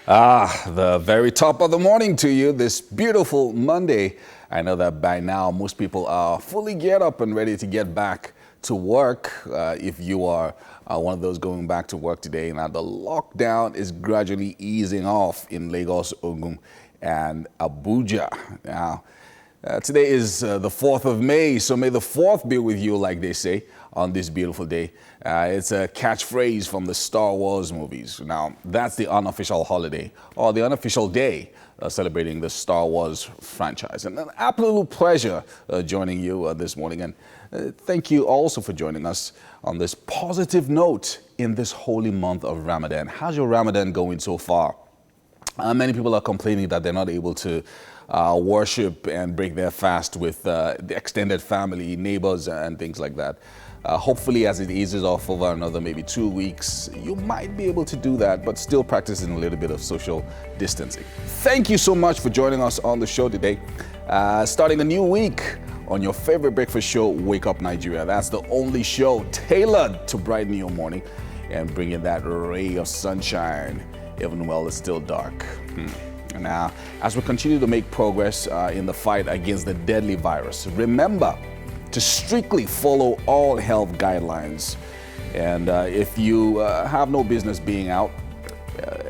The very top of the morning to you this beautiful Monday. I know that by now most people are fully geared up and ready to get back to work. If you are one of those going back to work today, now the lockdown is gradually easing off in Lagos, Ogun, and Abuja. Now, today is the 4th of May, so may the 4th be with you, like they say, on this beautiful day. It's a catchphrase from the Star Wars movies. Now, that's the unofficial holiday, or the unofficial day celebrating the Star Wars franchise. And an absolute pleasure joining you this morning. And thank you also for joining us on this positive note in this holy month of Ramadan. How's your Ramadan going so far? Many people are complaining that they're not able to worship and break their fast with the extended family, neighbors, and things like that. Hopefully, as it eases off over another maybe 2 weeks, you might be able to do that, but still practicing a little bit of social distancing. Thank you so much for joining us on the show today. Starting a new week on your favorite breakfast show, Wake Up Nigeria. That's the only show tailored to brighten your morning and bring in that ray of sunshine, even while it's still dark. Now, as we continue to make progress in the fight against the deadly virus, remember to strictly follow all health guidelines. And if you have no business being out,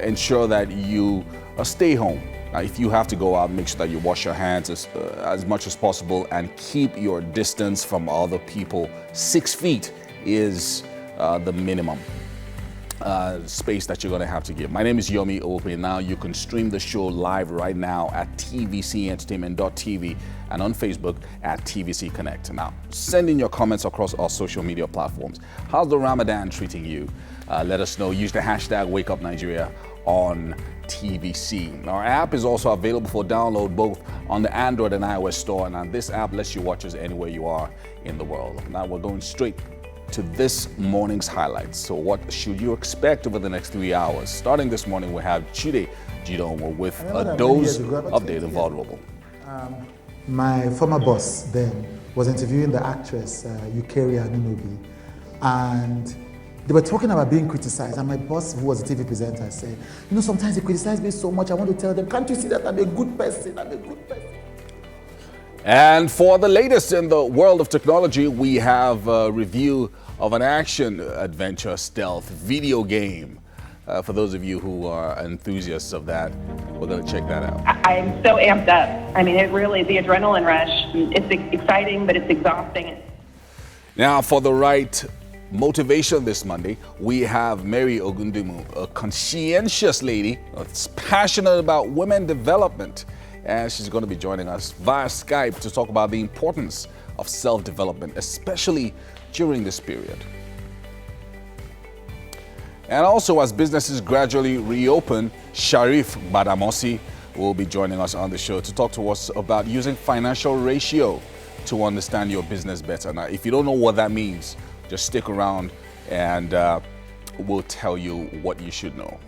ensure that you stay home. If you have to go out, make sure that you wash your hands as much as possible and keep your distance from other people. 6 feet is the minimum space that you're going to have to give. My name is Yomi Ope. Now you can stream the show live right now at tvcentertainment.tv and on Facebook at TVC Connect. Now, send in your comments across our social media platforms. How's the Ramadan treating you? Let us know. Use the hashtag WakeUpNigeria on TVC. Our app is also available for download both on the Android and iOS store. And this app lets you watch us anywhere you are in the world. Now we're going straight to this morning's highlights. So what should you expect over the next 3 hours? Starting this morning, we have Chide Jidomo with a dose of Data Vulnerable. My former boss then was interviewing the actress Eukarya Nunobi, and they were talking about being criticized. And my boss, who was a TV presenter, said, "You know, sometimes they criticize me so much. I want to tell them, can't you see that I'm a good person? I'm a good person." And for the latest in the world of technology, we have a review of an action-adventure stealth video game. For those of you who are enthusiasts of that, we're going to check that out. I'm so amped up. I mean, it really, the adrenaline rush, it's exciting, but it's exhausting. Now, for the right motivation this Monday, we have Mary Ogundimu, a conscientious lady that's passionate about women development. And she's going to be joining us via Skype to talk about the importance of self-development, especially during this period. And also, as businesses gradually reopen, Sharif Badamosi will be joining us on the show to talk to us about using financial ratio to understand your business better. Now, if you don't know what that means, just stick around and we'll tell you what you should know.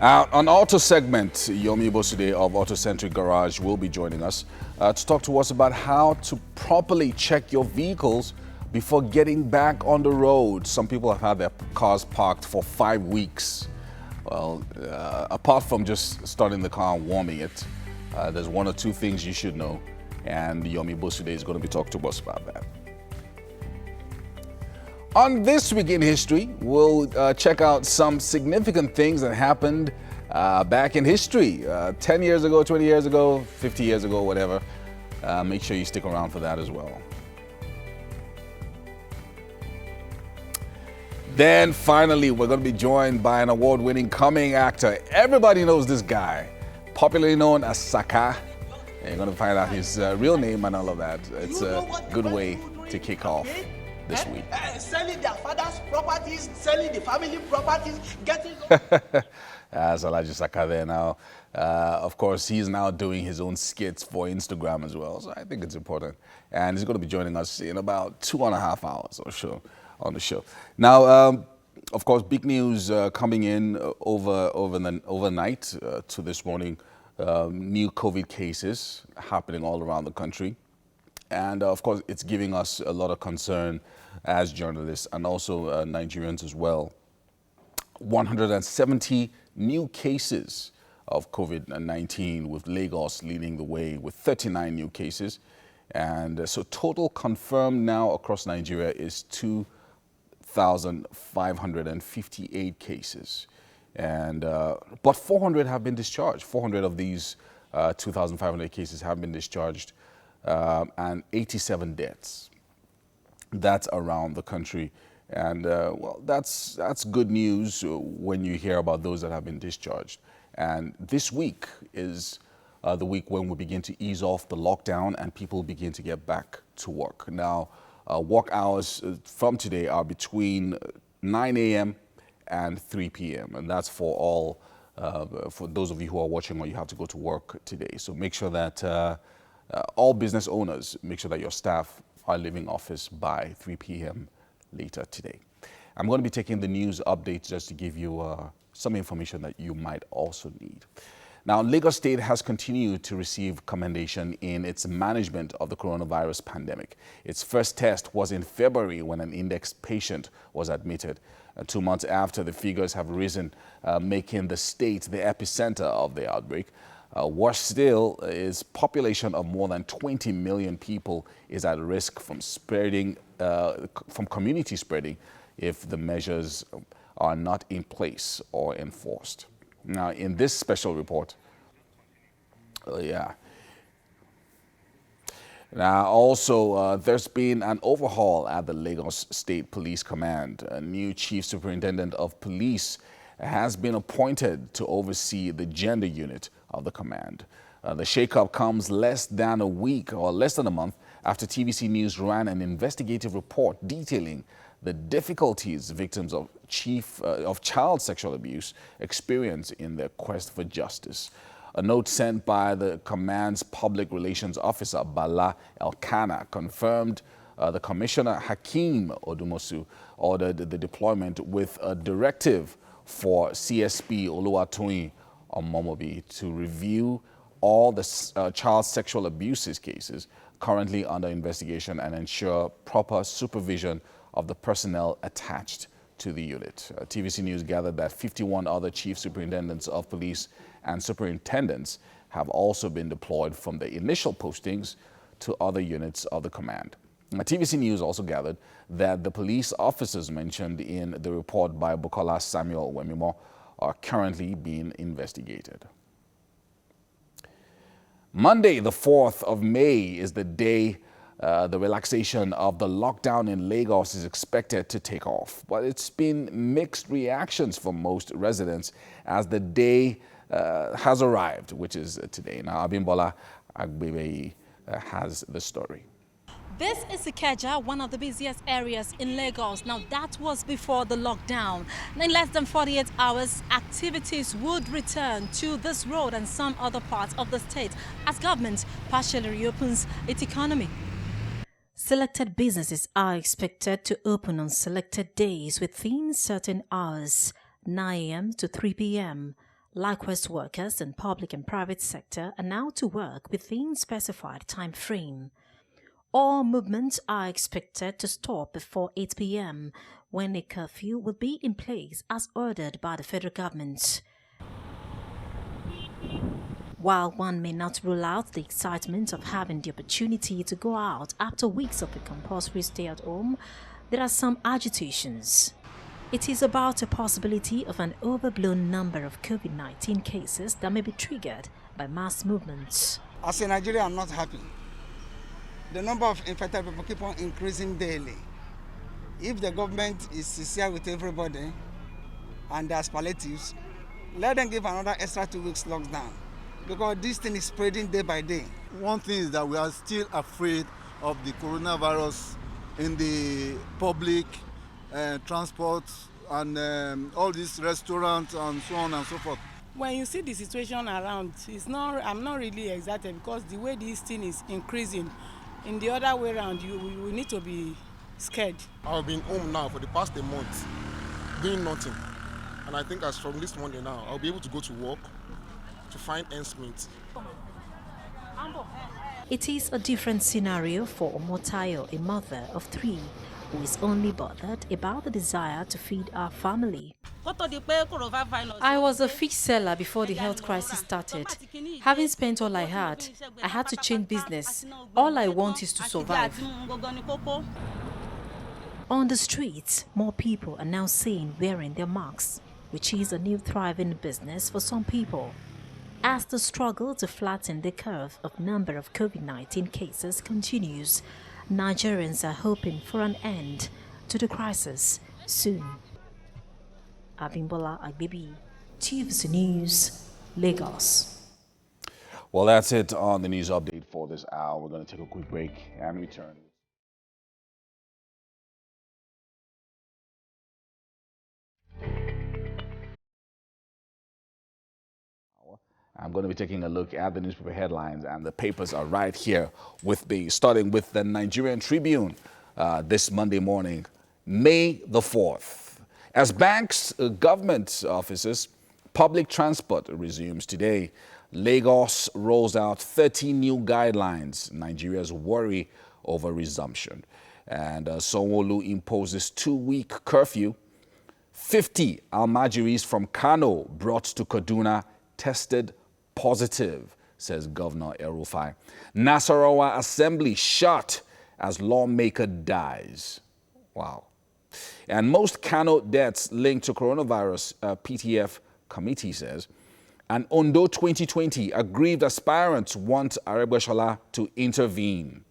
On Auto segment, Yomi Bosude of Auto Centric Garage will be joining us to talk to us about how to properly check your vehicles before getting back on the road. Some people have had their cars parked for 5 weeks. Well, apart from just starting the car and warming it, there's 1 or 2 things you should know, and Yomi Bosude is going to be talking to us about that. On This Week in History, we'll check out some significant things that happened back in history, 10 years ago, 20 years ago, 50 years ago, whatever. Make sure you stick around for that as well. Then finally, we're going to be joined by an award-winning coming actor. Everybody knows this guy, popularly known as Saka. And you're going to find out his real name and all of that. It's a good way to kick off this week. Selling their father's properties, selling the family properties, getting... That's Elijah Saka there now. Of course, he's now doing his own skits for Instagram as well. So I think it's important. And he's going to be joining us in about 2.5 hours or so on the show. Now, of course, big news coming in overnight to this morning. New COVID cases happening all around the country. And of course, it's giving us a lot of concern as journalists and also Nigerians as well. 170 new cases of COVID-19, with Lagos leading the way with 39 new cases. And so total confirmed now across Nigeria is 2,558 cases. And but 400 have been discharged. 400 of these 2,500 cases have been discharged, and 87 deaths. That's around the country. And well, that's good news when you hear about those that have been discharged. And this week is the week when we begin to ease off the lockdown and people begin to get back to work. Now, work hours from today are between 9 a.m. and 3 p.m. And that's for all, for those of you who are watching or you have to go to work today. So make sure that all business owners, make sure that your staff are leaving office by 3 p.m. later today. I'm going to be taking the news updates just to give you some information that you might also need. Now, Lagos State has continued to receive commendation in its management of the coronavirus pandemic. Its first test was in February when an index patient was admitted. 2 months after, the figures have risen, making the state the epicenter of the outbreak. Worse still, is population of more than 20 million people is at risk from spreading, from community spreading, if the measures are not in place or enforced. Now, in this special report, Now, also, there's been an overhaul at the Lagos State Police Command. A new chief superintendent of police has been appointed to oversee the gender unit of the command. The shakeup comes less than a week or less than a month after TVC News ran an investigative report detailing the difficulties victims of child sexual abuse experience in their quest for justice. A note sent by the command's public relations officer, Bala Elkana, confirmed the Commissioner Hakeem Odumosu ordered the deployment with a directive for CSP Oluwatoyin Omomobi to review all the child sexual abuses cases currently under investigation and ensure proper supervision of the personnel attached to the unit. TVC News gathered that 51 other chief superintendents of police and superintendents have also been deployed from the initial postings to other units of the command. TVC News also gathered that the police officers mentioned in the report by Bukola Samuel Wemimo are currently being investigated. Monday, the 4th of May, is the day the relaxation of the lockdown in Lagos is expected to take off. But it's been mixed reactions from most residents as the day has arrived, which is today. Now, Abimbola Agbebe has the story. This is Ikeja, one of the busiest areas in Lagos. Now, that was before the lockdown. In less than 48 hours, activities would return to this road and some other parts of the state as government partially reopens its economy. Selected businesses are expected to open on selected days within certain hours, 9 a.m. to 3 p.m. Likewise, workers in public and private sector are now to work within specified time frame. All movements are expected to stop before 8 p.m. when a curfew will be in place as ordered by the federal government. While one may not rule out the excitement of having the opportunity to go out after weeks of a compulsory stay at home, there are some agitations. It is about a possibility of an overblown number of COVID-19 cases that may be triggered by mass movements. As a Nigerian, I'm not happy. The number of infected people keep on increasing daily. If the government is sincere with everybody and there's palliatives, let them give another extra 2 weeks lockdown, because this thing is spreading day by day. One thing is that we are still afraid of the coronavirus in the public transport and all these restaurants and so on and so forth. When you see the situation around, I'm not really excited because the way this thing is increasing, in the other way around, you need to be scared. I've been home now for the past a month, doing nothing. And I think as from this Monday now, I'll be able to go to work to find ends meet. It is a different scenario for Omotayo, a mother of 3, who is only bothered about the desire to feed our family. I was a fish seller before the health crisis started. Having spent all I had to change business. All I want is to survive. On the streets, more people are now seen wearing their masks, which is a new thriving business for some people. As the struggle to flatten the curve of number of COVID-19 cases continues, Nigerians are hoping for an end to the crisis soon. Abimbola Agbebi, TVC News, Lagos. Well, that's it on the news update for this hour. We're going to take a quick break and return. I'm going to be taking a look at the newspaper headlines, and the papers are right here with me, starting with the Nigerian Tribune this Monday morning, May the 4th. As banks, government offices, public transport resumes today, Lagos rolls out 30 new guidelines, Nigeria's worry over resumption. And Sanwo-Olu imposes 2-week curfew. 50 Almajiris from Kano brought to Kaduna tested positive, says Governor El-Rufai. Nasarawa Assembly shot as lawmaker dies. Wow. And most Kano deaths linked to coronavirus, PTF committee says. And Ondo 2020, aggrieved aspirants want Aregbesola to intervene.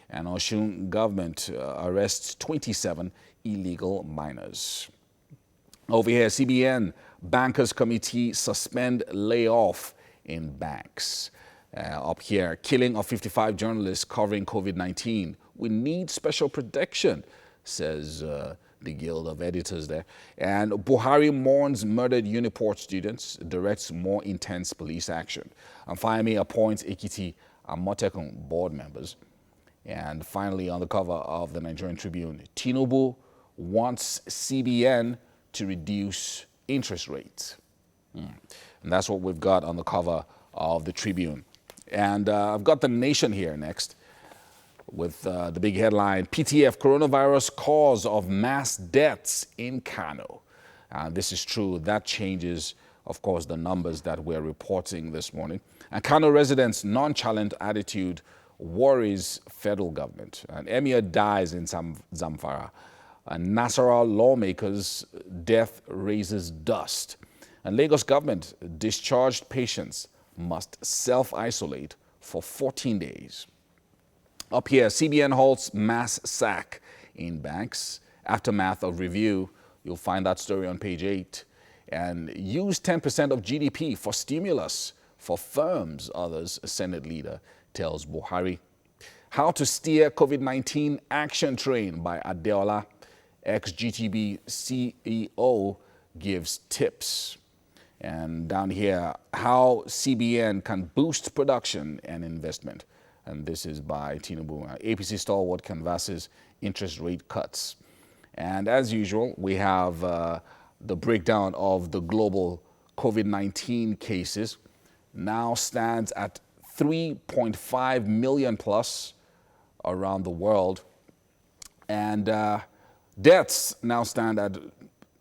And Osun government arrests 27 illegal minors. Over here, CBN Bankers Committee suspend layoff in banks. Up here, killing of 55 journalists covering COVID-19. We need special protection, says the Guild of Editors there. And Buhari mourns murdered Uniport students, directs more intense police action. And Fayemi appoints Ekiti and Motekun board members. And finally, on the cover of the Nigerian Tribune, Tinubu wants CBN to reduce interest rates. And that's what we've got on the cover of the Tribune. And I've got the Nation here next with the big headline, PTF coronavirus cause of mass deaths in Kano. This is true. That changes, of course, the numbers that we're reporting this morning. And Kano residents' nonchalant attitude worries federal government. An emir dies in Zamfara. And Nasarawa lawmakers' death raises dust. And Lagos government discharged patients must self-isolate for 14 days. Up here, CBN halts mass sack in banks. Aftermath of review, you'll find that story on page 8. And use 10% of GDP for stimulus for firms, others, a Senate leader tells Buhari. How to steer COVID-19 action train by Adeola. Ex-GTB CEO gives tips. And down here, how CBN can boost production and investment. And this is by Tinubu. APC stalwart canvasses interest rate cuts. And as usual, we have the breakdown of the global COVID-19 cases. Now stands at 3.5 million plus around the world. And deaths now stand at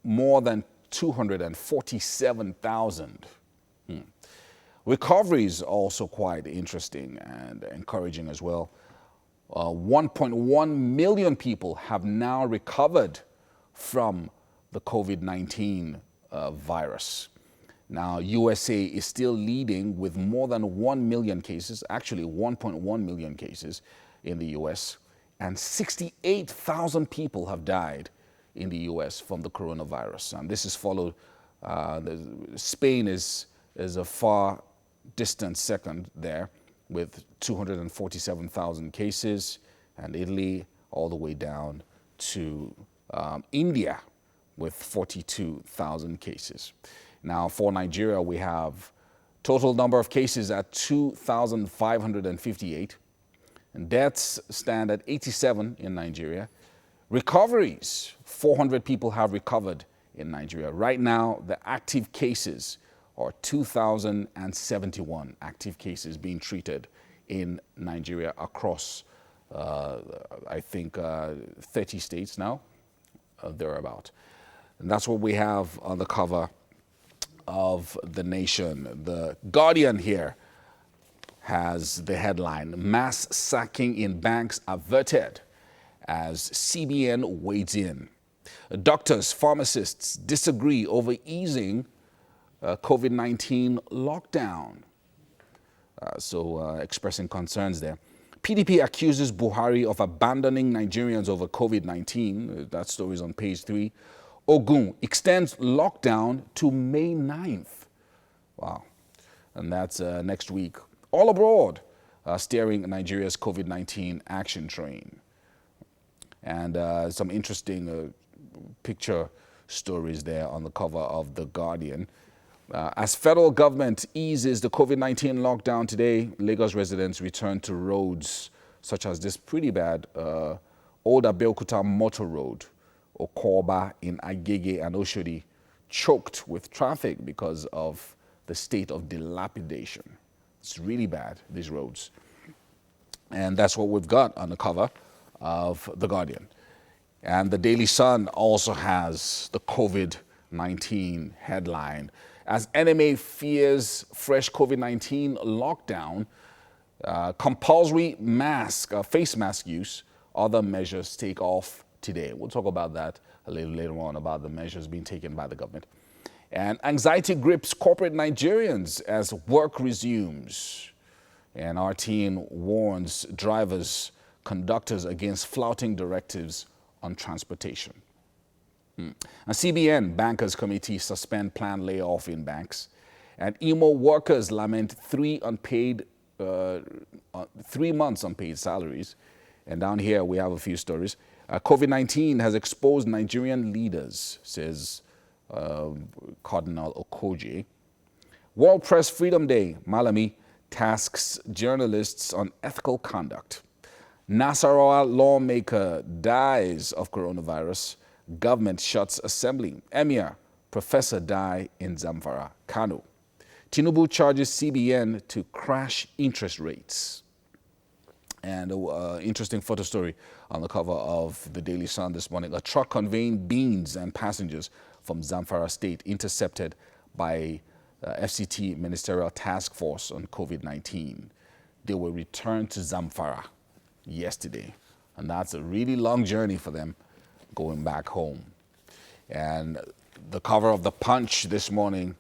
more than 247,000. Recovery is also quite interesting and encouraging as well. 1.1 million people have now recovered from the COVID-19 virus. Now, USA is still leading with more than 1 million cases, actually 1.1 million cases in the US, and 68,000 people have died in the US from the coronavirus. And this is followed, Spain is a far distant second there with 247,000 cases, and Italy all the way down to India with 42,000 cases. Now for Nigeria, we have total number of cases at 2,558, and deaths stand at 87 in Nigeria. Recoveries, 400 people have recovered in Nigeria. Right now, the active cases are 2,071 active cases being treated in Nigeria across I think 30 states now, thereabout. And that's what we have on the cover of The Nation. The Guardian here has the headline, Mass Sacking in Banks Averted as CBN weighs in. Doctors, pharmacists disagree over easing COVID-19 lockdown. Expressing concerns there. PDP accuses Buhari of abandoning Nigerians over COVID-19. That story is on page 3. Ogun extends lockdown to May 9th. Wow. And that's next week. All abroad, steering Nigeria's COVID-19 action train. And some interesting picture stories there on the cover of The Guardian. As federal government eases the COVID-19 lockdown today, Lagos residents return to roads such as this pretty bad Old Abeokuta Motor Road, Okoba in Agege and Oshodi, choked with traffic because of the state of dilapidation. It's really bad, these roads. And that's what we've got on the cover of The Guardian. And the Daily Sun also has the COVID-19 headline. As NMA fears fresh COVID-19 lockdown, compulsory face mask use, other measures take off today. We'll talk about that a little later on, about the measures being taken by the government. And anxiety grips corporate Nigerians as work resumes. And our team warns drivers, conductors against flouting directives on transportation. A CBN Bankers Committee suspend planned layoff in banks. And IMO workers lament 3 months unpaid salaries. And down here we have a few stories. COVID-19 has exposed Nigerian leaders, says Cardinal Okoje. World Press Freedom Day, Malami tasks journalists on ethical conduct. Nasarawa lawmaker dies of coronavirus. Government shuts assembly. Emir, professor die in Zamfara, Kano. Tinubu charges CBN to crash interest rates. And an interesting photo story on the cover of the Daily Sun this morning. A truck conveying beans and passengers from Zamfara State intercepted by FCT Ministerial Task Force on COVID-19. They were returned to Zamfara yesterday. And that's a really long journey for them going back home. And the cover of The Punch this morning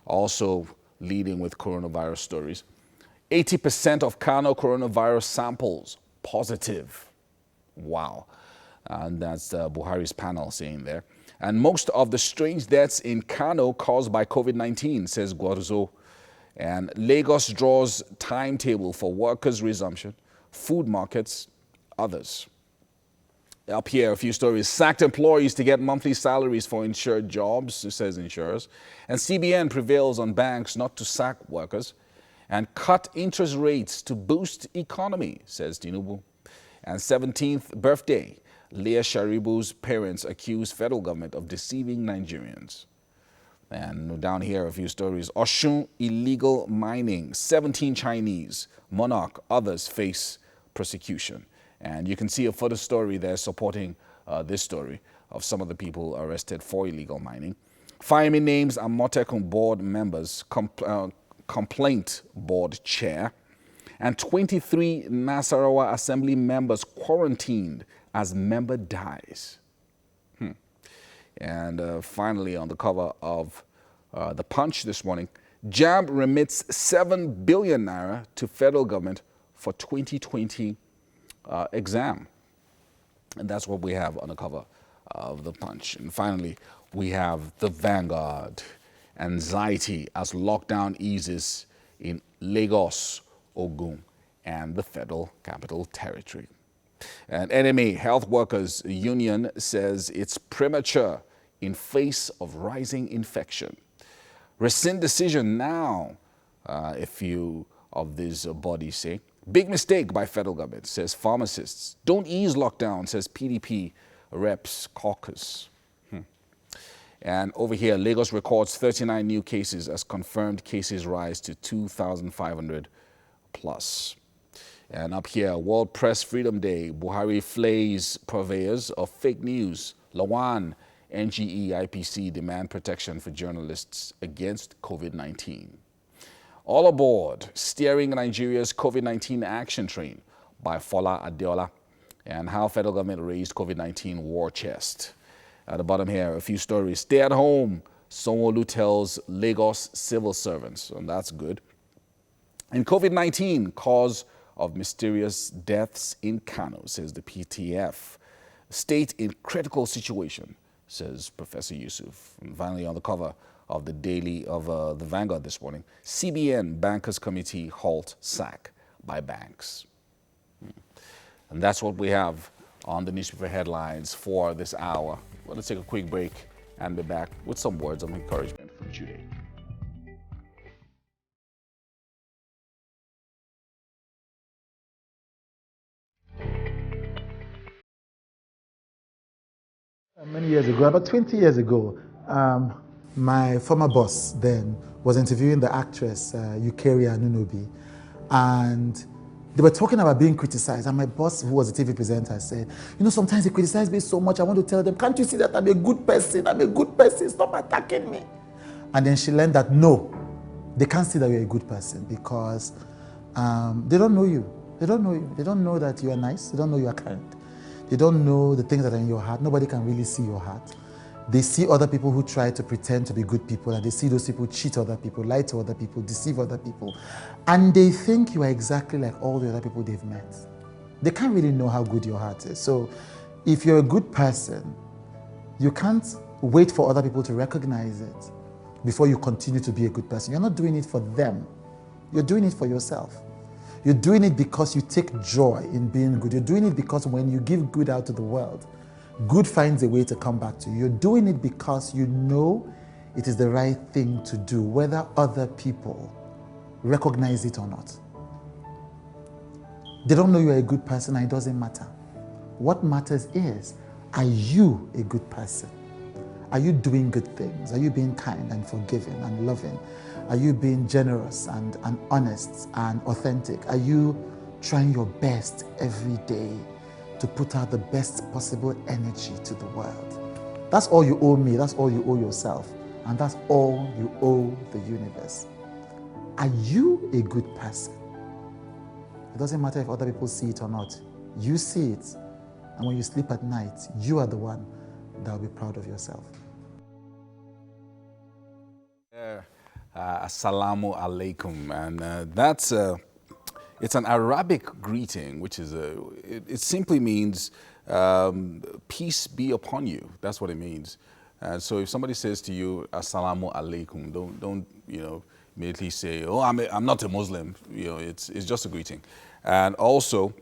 also leading with coronavirus stories. 80% of Kano coronavirus samples positive. Wow. And that's Buhari's panel saying there. And most of the strange deaths in Kano caused by COVID-19, says Gwarzo. And Lagos draws timetable for workers' resumption, food markets, others. Up here, a few stories. Sacked employees to get monthly salaries for insured jobs, says insurers. And CBN prevails on banks not to sack workers. And cut interest rates to boost economy, says Tinubu. And 17th birthday, Leah Sharibu's parents accuse federal government of deceiving Nigerians. And down here, a few stories. Oshun illegal mining, 17 Chinese, monarch, others face persecution. And you can see a photo story there supporting this story of some of the people arrested for illegal mining. Fireman names Amotekun board members, complaint board chair, and 23 Nasarawa Assembly members quarantined as member dies. And finally, on the cover of The Punch this morning, JAMB remits 7 billion naira to federal government for 2020 exam. And that's what we have on the cover of The Punch. And finally, we have The Vanguard. Anxiety as lockdown eases in Lagos, Ogun, and the Federal Capital Territory. And NMA Health Workers Union says it's premature in face of rising infection. Rescind decision now, a few of these bodies say. Big mistake by federal government, says pharmacists. Don't ease lockdown, says PDP reps caucus. And over here, Lagos records 39 new cases as confirmed cases rise to 2,500 plus. And up here, World Press Freedom Day, Buhari flays purveyors of fake news. Lawan, NGE, IPC demand protection for journalists against COVID-19. All aboard, steering Nigeria's COVID-19 action train by Fola Adeola, and how federal government raised COVID-19 war chest. At the bottom here, a few stories. Stay at home, Sanwo-Olu tells Lagos civil servants, and that's good. And COVID-19, cause of mysterious deaths in Kano, says the PTF. State in critical situation, says Professor Yusuf. And finally, on the cover of the the Vanguard this morning, CBN Bankers Committee halt sack by banks. And that's what we have on the newspaper headlines for this hour. We're going to take a quick break and be back with some words of encouragement from Jude. Many years ago, about 20 years ago, my former boss then was interviewing the actress Eukarya Nunobi, and they were talking about being criticized. And my boss, who was a TV presenter, said, sometimes they criticize me so much, I want to tell them, can't you see that I'm a good person? I'm a good person, stop attacking me. And then she learned that no, they can't see that you're a good person because they don't know you. They don't know you. They don't know that you are nice. They don't know you are kind. They don't know the things that are in your heart. Nobody can really see your heart. They see other people who try to pretend to be good people, and they see those people cheat other people, lie to other people, deceive other people. And they think you are exactly like all the other people they've met. They can't really know how good your heart is. So if you're a good person, you can't wait for other people to recognize it before you continue to be a good person. You're not doing it for them. You're doing it for yourself. You're doing it because you take joy in being good. You're doing it because when you give good out to the world, good finds a way to come back to you. You're doing it because you know it is the right thing to do, whether other people recognize it or not. They don't know you're a good person, and it doesn't matter. What matters is, are you a good person? Are you doing good things? Are you being kind and forgiving and loving? Are you being generous and honest and authentic? Are you trying your best every day to put out the best possible energy to the world? That's all you owe me. That's all you owe yourself. And that's all you owe the universe. Are you a good person? It doesn't matter if other people see it or not. You see it. And when you sleep at night, you are the one that will be proud of yourself. Assalamu alaikum. And that's it's an Arabic greeting, which is it simply means peace be upon you. That's what it means. And so if somebody says to you, Assalamu alaikum, don't immediately say, oh, I'm not a Muslim. It's just a greeting. And also,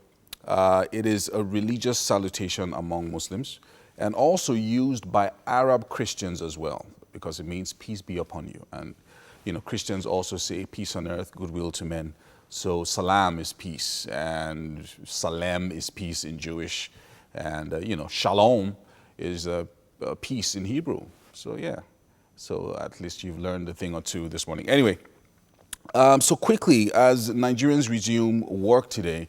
it is a religious salutation among Muslims, and also used by Arab Christians as well, because it means peace be upon you. And Christians also say peace on earth, goodwill to men. So salam is peace, and salem is peace in Jewish, and shalom is peace in Hebrew. So yeah, so at least you've learned a thing or two this morning. Anyway, so quickly, as Nigerians resume work today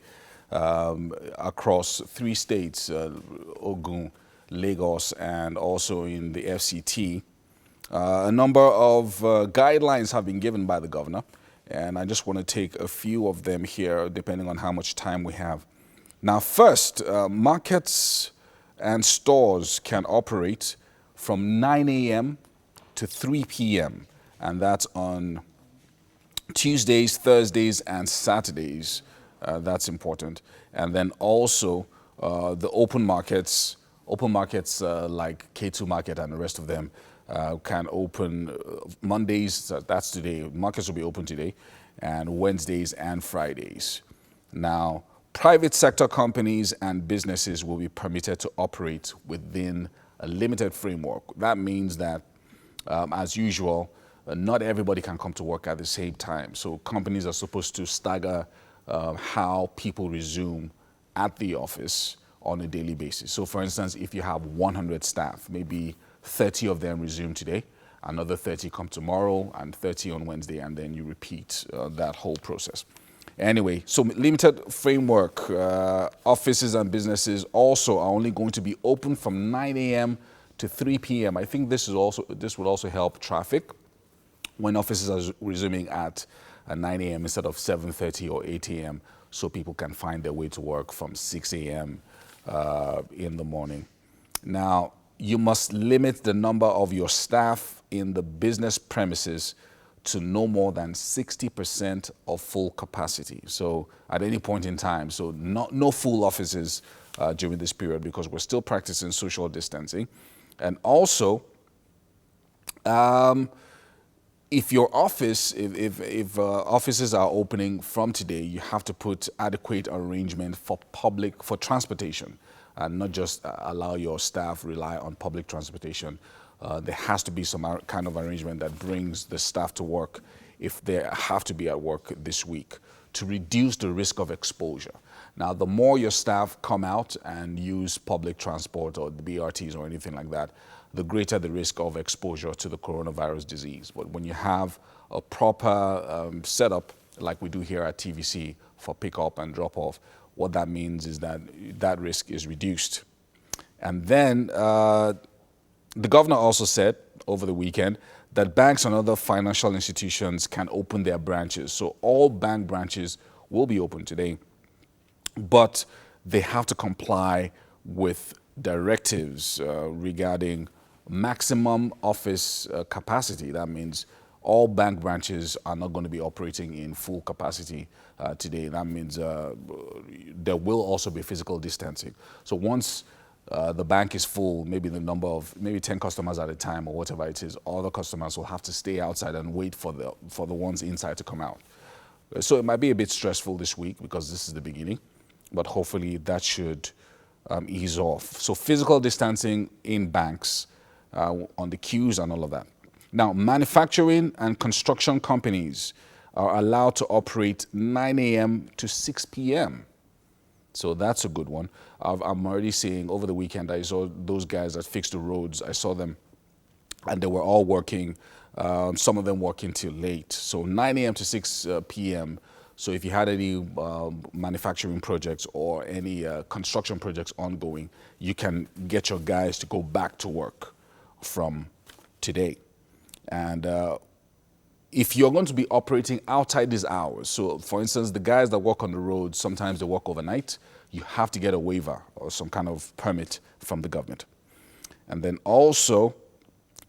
across 3 states, Ogun, Lagos, and also in the FCT, a number of guidelines have been given by the governor, and I just want to take a few of them here, depending on how much time we have. Now, first, markets and stores can operate from 9 a.m. to 3 p.m., and that's on Tuesdays, Thursdays, and Saturdays. That's important. And then also the open markets like K2 Market and the rest of them can open Mondays, that's today, markets will be open today, and Wednesdays and Fridays. Now, private sector companies and businesses will be permitted to operate within a limited framework. That means that, as usual, not everybody can come to work at the same time. So companies are supposed to stagger how people resume at the office on a daily basis. So for instance, if you have 100 staff, maybe 30 of them resume today, another 30 come tomorrow, and 30 on Wednesday, and then you repeat that whole process. Anyway, so limited framework. Offices and businesses also are only going to be open from 9 a.m. to 3 p.m. I think this would also help traffic when offices are resuming at 9 a.m. instead of 7:30 or 8 a.m. so people can find their way to work from 6 a.m. In the morning. Now, you must limit the number of your staff in the business premises to no more than 60% of full capacity. So at any point in time, so no full offices during this period, because we're still practicing social distancing. And also, if your office, if offices are opening from today, you have to put adequate arrangement for transportation, and not just allow your staff rely on public transportation. There has to be some kind of arrangement that brings the staff to work if they have to be at work this week, to reduce the risk of exposure. Now, the more your staff come out and use public transport or the BRTs or anything like that, the greater the risk of exposure to the coronavirus disease. But when you have a proper setup, like we do here at TVC for pick-up and drop-off, what that means is that that risk is reduced. And then the governor also said over the weekend that banks and other financial institutions can open their branches. So all bank branches will be open today, but they have to comply with directives regarding maximum office capacity. That means all bank branches are not going to be operating in full capacity today. That means there will also be physical distancing. So once the bank is full, maybe the number of maybe 10 customers at a time or whatever it is, all the customers will have to stay outside and wait for the ones inside to come out. So it might be a bit stressful this week because this is the beginning, but hopefully that should ease off. So physical distancing in banks, on the queues and all of that. Now, manufacturing and construction companies are allowed to operate 9 a.m. to 6 p.m. So that's a good one. I'm already seeing over the weekend, I saw those guys that fixed the roads. I saw them and they were all working, some of them working till late. So 9 a.m. to 6 p.m. So if you had any manufacturing projects or any construction projects ongoing, you can get your guys to go back to work from today. And if you're going to be operating outside these hours, so for instance, the guys that work on the road, sometimes they work overnight, you have to get a waiver or some kind of permit from the government. And then also,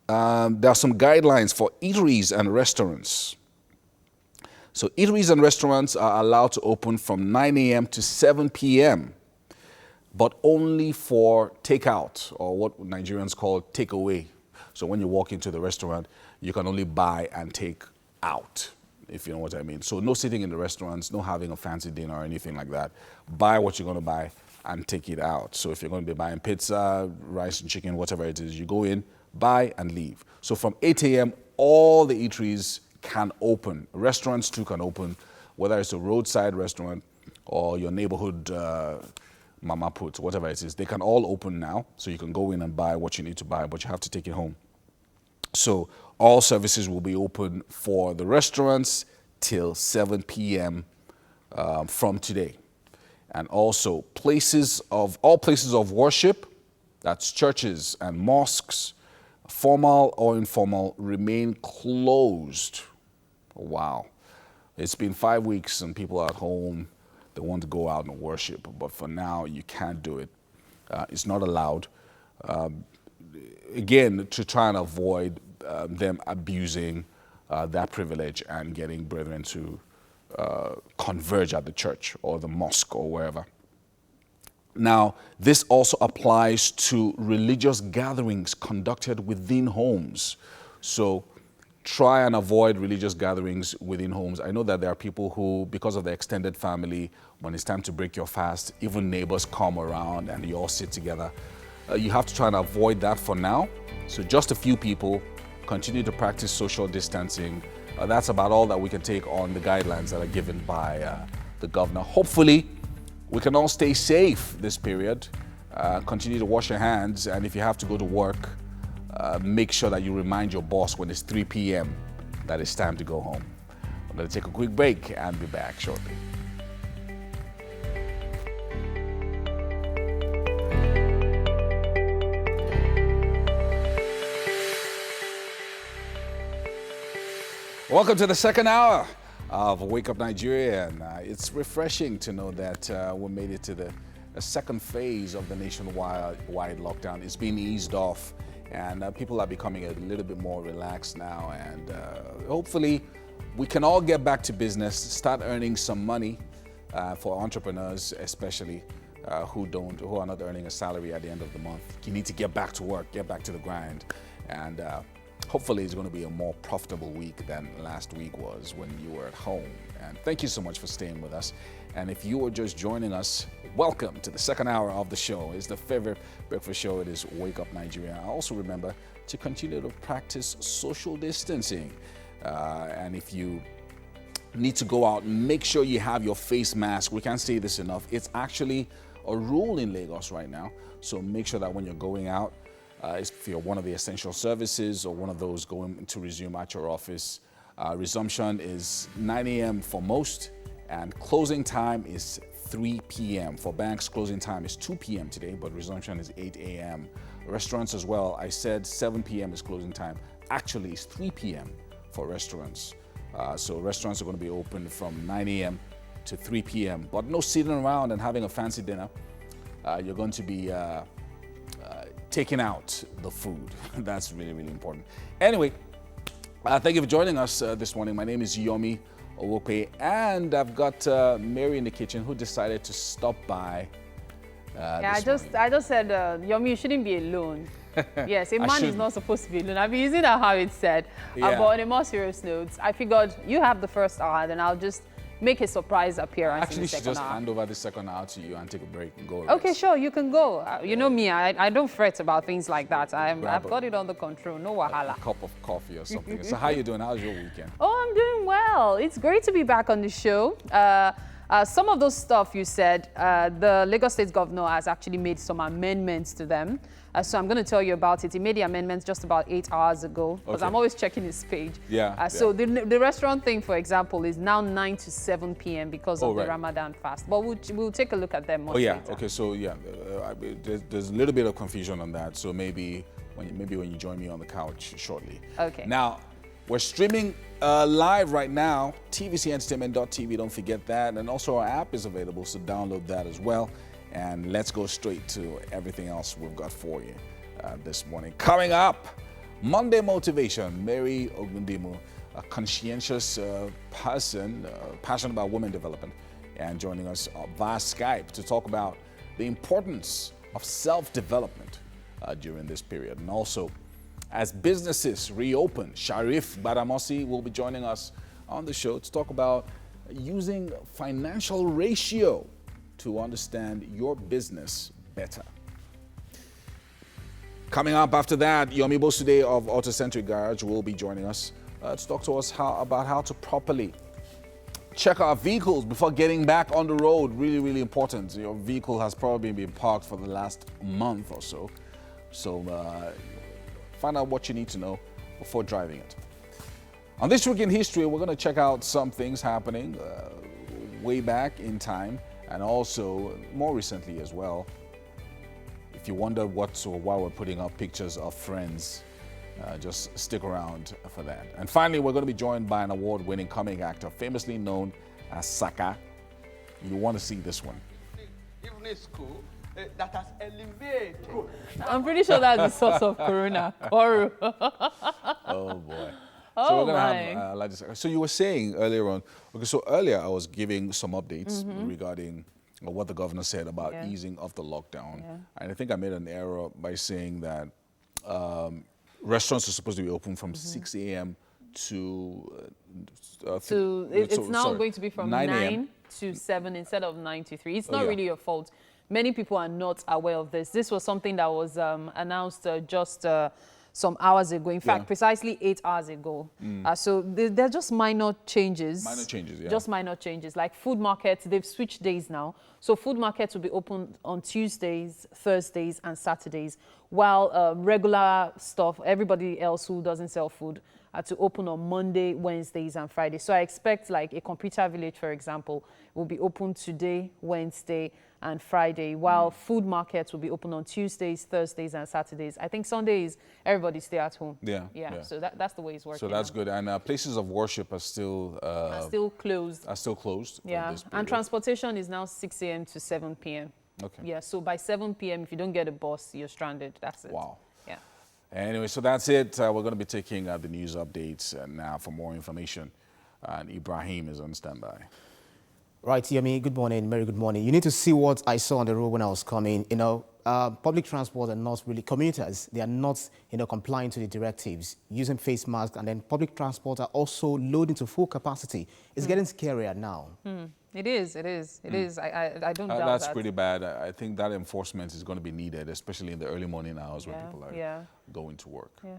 there are some guidelines for eateries and restaurants. So eateries and restaurants are allowed to open from 9 a.m. to 7 p.m., but only for takeout, or what Nigerians call takeaway. So when you walk into the restaurant, you can only buy and take out, if you know what I mean. So no sitting in the restaurants, no having a fancy dinner or anything like that. Buy what you're going to buy and take it out. So if you're going to be buying pizza, rice and chicken, whatever it is, you go in, buy and leave. So from 8 a.m., all the eateries can open. Restaurants too can open, whether it's a roadside restaurant or your neighborhood mama put, whatever it is. They can all open now, so you can go in and buy what you need to buy, but you have to take it home. So all services will be open for the restaurants till 7 p.m. From today. And also all places of worship, that's churches and mosques, formal or informal, remain closed. Wow. It's been 5 weeks and people are at home. They want to go out and worship, but for now you can't do it. It's not allowed. Again, to try and avoid them abusing that privilege and getting brethren to converge at the church or the mosque or wherever. Now, this also applies to religious gatherings conducted within homes. So try and avoid religious gatherings within homes. I know that there are people who, because of the extended family, when it's time to break your fast, even neighbors come around and you all sit together. You have to try and avoid that for now. So just a few people, continue to practice social distancing. That's about all that we can take on the guidelines that are given by the governor. Hopefully, we can all stay safe this period. Continue to wash your hands, and if you have to go to work, make sure that you remind your boss when it's 3 p.m. that it's time to go home. I'm going to take a quick break and be back shortly. Welcome to the second hour of Wake Up Nigeria, and it's refreshing to know that we made it to the second phase of the nationwide lockdown. It's been eased off, and people are becoming a little bit more relaxed now, and hopefully we can all get back to business, start earning some money for entrepreneurs especially who are not earning a salary at the end of the month. You need to get back to work, get back to the grind, and hopefully it's going to be a more profitable week than last week was when you were at home. And thank you so much for staying with us. And if you are just joining us, welcome to the second hour of the show. It's the favorite breakfast show. It is Wake Up Nigeria. Also remember to continue to practice social distancing. And if you need to go out, make sure you have your face mask. We can't say this enough. It's actually a rule in Lagos right now. So make sure that when you're going out, if you're one of the essential services or one of those going to resume at your office, resumption is 9 a.m. for most, and closing time is 3 p.m. For banks, closing time is 2 p.m. today, but resumption is 8 a.m. Restaurants as well, I said 7 p.m. is closing time. Actually, it's 3 p.m. for restaurants. So restaurants are going to be open from 9 a.m. to 3 p.m., but no sitting around and having a fancy dinner. You're going to be taking out the food. That's really, really important. Anyway, thank you for joining us this morning. My name is Yomi Owope, and I've got Mary in the kitchen who decided to stop by. I just said, Yomi, you shouldn't be alone. Yes, a man is not supposed to be alone. I've been using that how it's said. But on a more serious note, I figured you have the first hour, then I'll just make a surprise appearance. Actually, in the second just hour. hand over the second hour to you and take a break and go. Okay, sure, you can go. You know me, I don't fret about things like that. I've got it under control, no wahala. A cup of coffee or something. So how you doing? How's your weekend? Oh, I'm doing well. It's great to be back on the show. Some of those stuff you said, the Lagos State Governor has actually made some amendments to them. So I'm going to tell you about it. He made the amendments just about 8 hours ago, because I'm always checking his page. So the restaurant thing, for example, is now 9 to 7 p.m. because of the Ramadan fast. But we'll take a look at them much later. Okay. So there's a little bit of confusion on that. So maybe when you join me on the couch shortly. Okay. Now, we're streaming live right now, tvcentertainment.tv, don't forget that. And also our app is available, so download that as well. And let's go straight to everything else we've got for you this morning. Coming up, Monday Motivation. Mary Ogundimu, a conscientious person, passionate about women development, and joining us via Skype to talk about the importance of self-development during this period. And also, as businesses reopen, Sharif Badamosi will be joining us on the show to talk about using financial ratio to understand your business better. Coming up after that, Yomi Bosude of Autocentric Garage will be joining us to talk to us about how to properly check our vehicles before getting back on the road. Really, really important. Your vehicle has probably been parked for the last month or so. So find out what you need to know before driving it. On This Week in History, we're going to check out some things happening way back in time, and also more recently as well. If you wonder why we're putting up pictures of friends, just stick around for that. And finally, we're going to be joined by an award-winning comic actor, famously known as Saka. You want to see this one. Evening school that has elevated. I'm pretty sure that's the source of corona. Oh boy. Oh, so we're going to have so you were saying earlier on, okay, so earlier I was giving some updates regarding what the governor said about easing of the lockdown. And I think I made an error by saying that restaurants are supposed to be open from 6 a.m. to... it's now going to be from 9 to 7 instead of 9 to 3. It's not really your fault. Many people are not aware of this. This was something that was announced just some hours ago. In fact, precisely 8 hours ago. So they're just minor changes. Minor changes, Just minor changes. Like food markets, they've switched days now. So food markets will be open on Tuesdays, Thursdays, and Saturdays, while regular stuff, everybody else who doesn't sell food, to open on Monday, Wednesdays, and Fridays. So I expect like a computer village, for example, will be open today, Wednesday, and Friday, while food markets will be open on Tuesdays, Thursdays, and Saturdays. I think Sundays, everybody stay at home. Yeah. So that's the way it's working. So that's good. And places of worship are still closed. Are still closed. Yeah. And transportation is now 6 a.m. to 7 p.m. Okay. Yeah. So by 7 p.m., if you don't get a bus, you're stranded. That's it. Wow. Yeah. Anyway, so that's it. We're going to be taking the news updates now for more information. And Ibrahim is on standby. Right, Yemi, good morning, Mary, good morning. You need to see what I saw on the road when I was coming. You know, public transport are not really, commuters, they are not, complying to the directives, using face masks, and then public transport are also loading to full capacity. It's getting scarier now. It is. I don't doubt that. That's pretty bad. I think that enforcement is going to be needed, especially in the early morning hours when people are going to work. Yeah.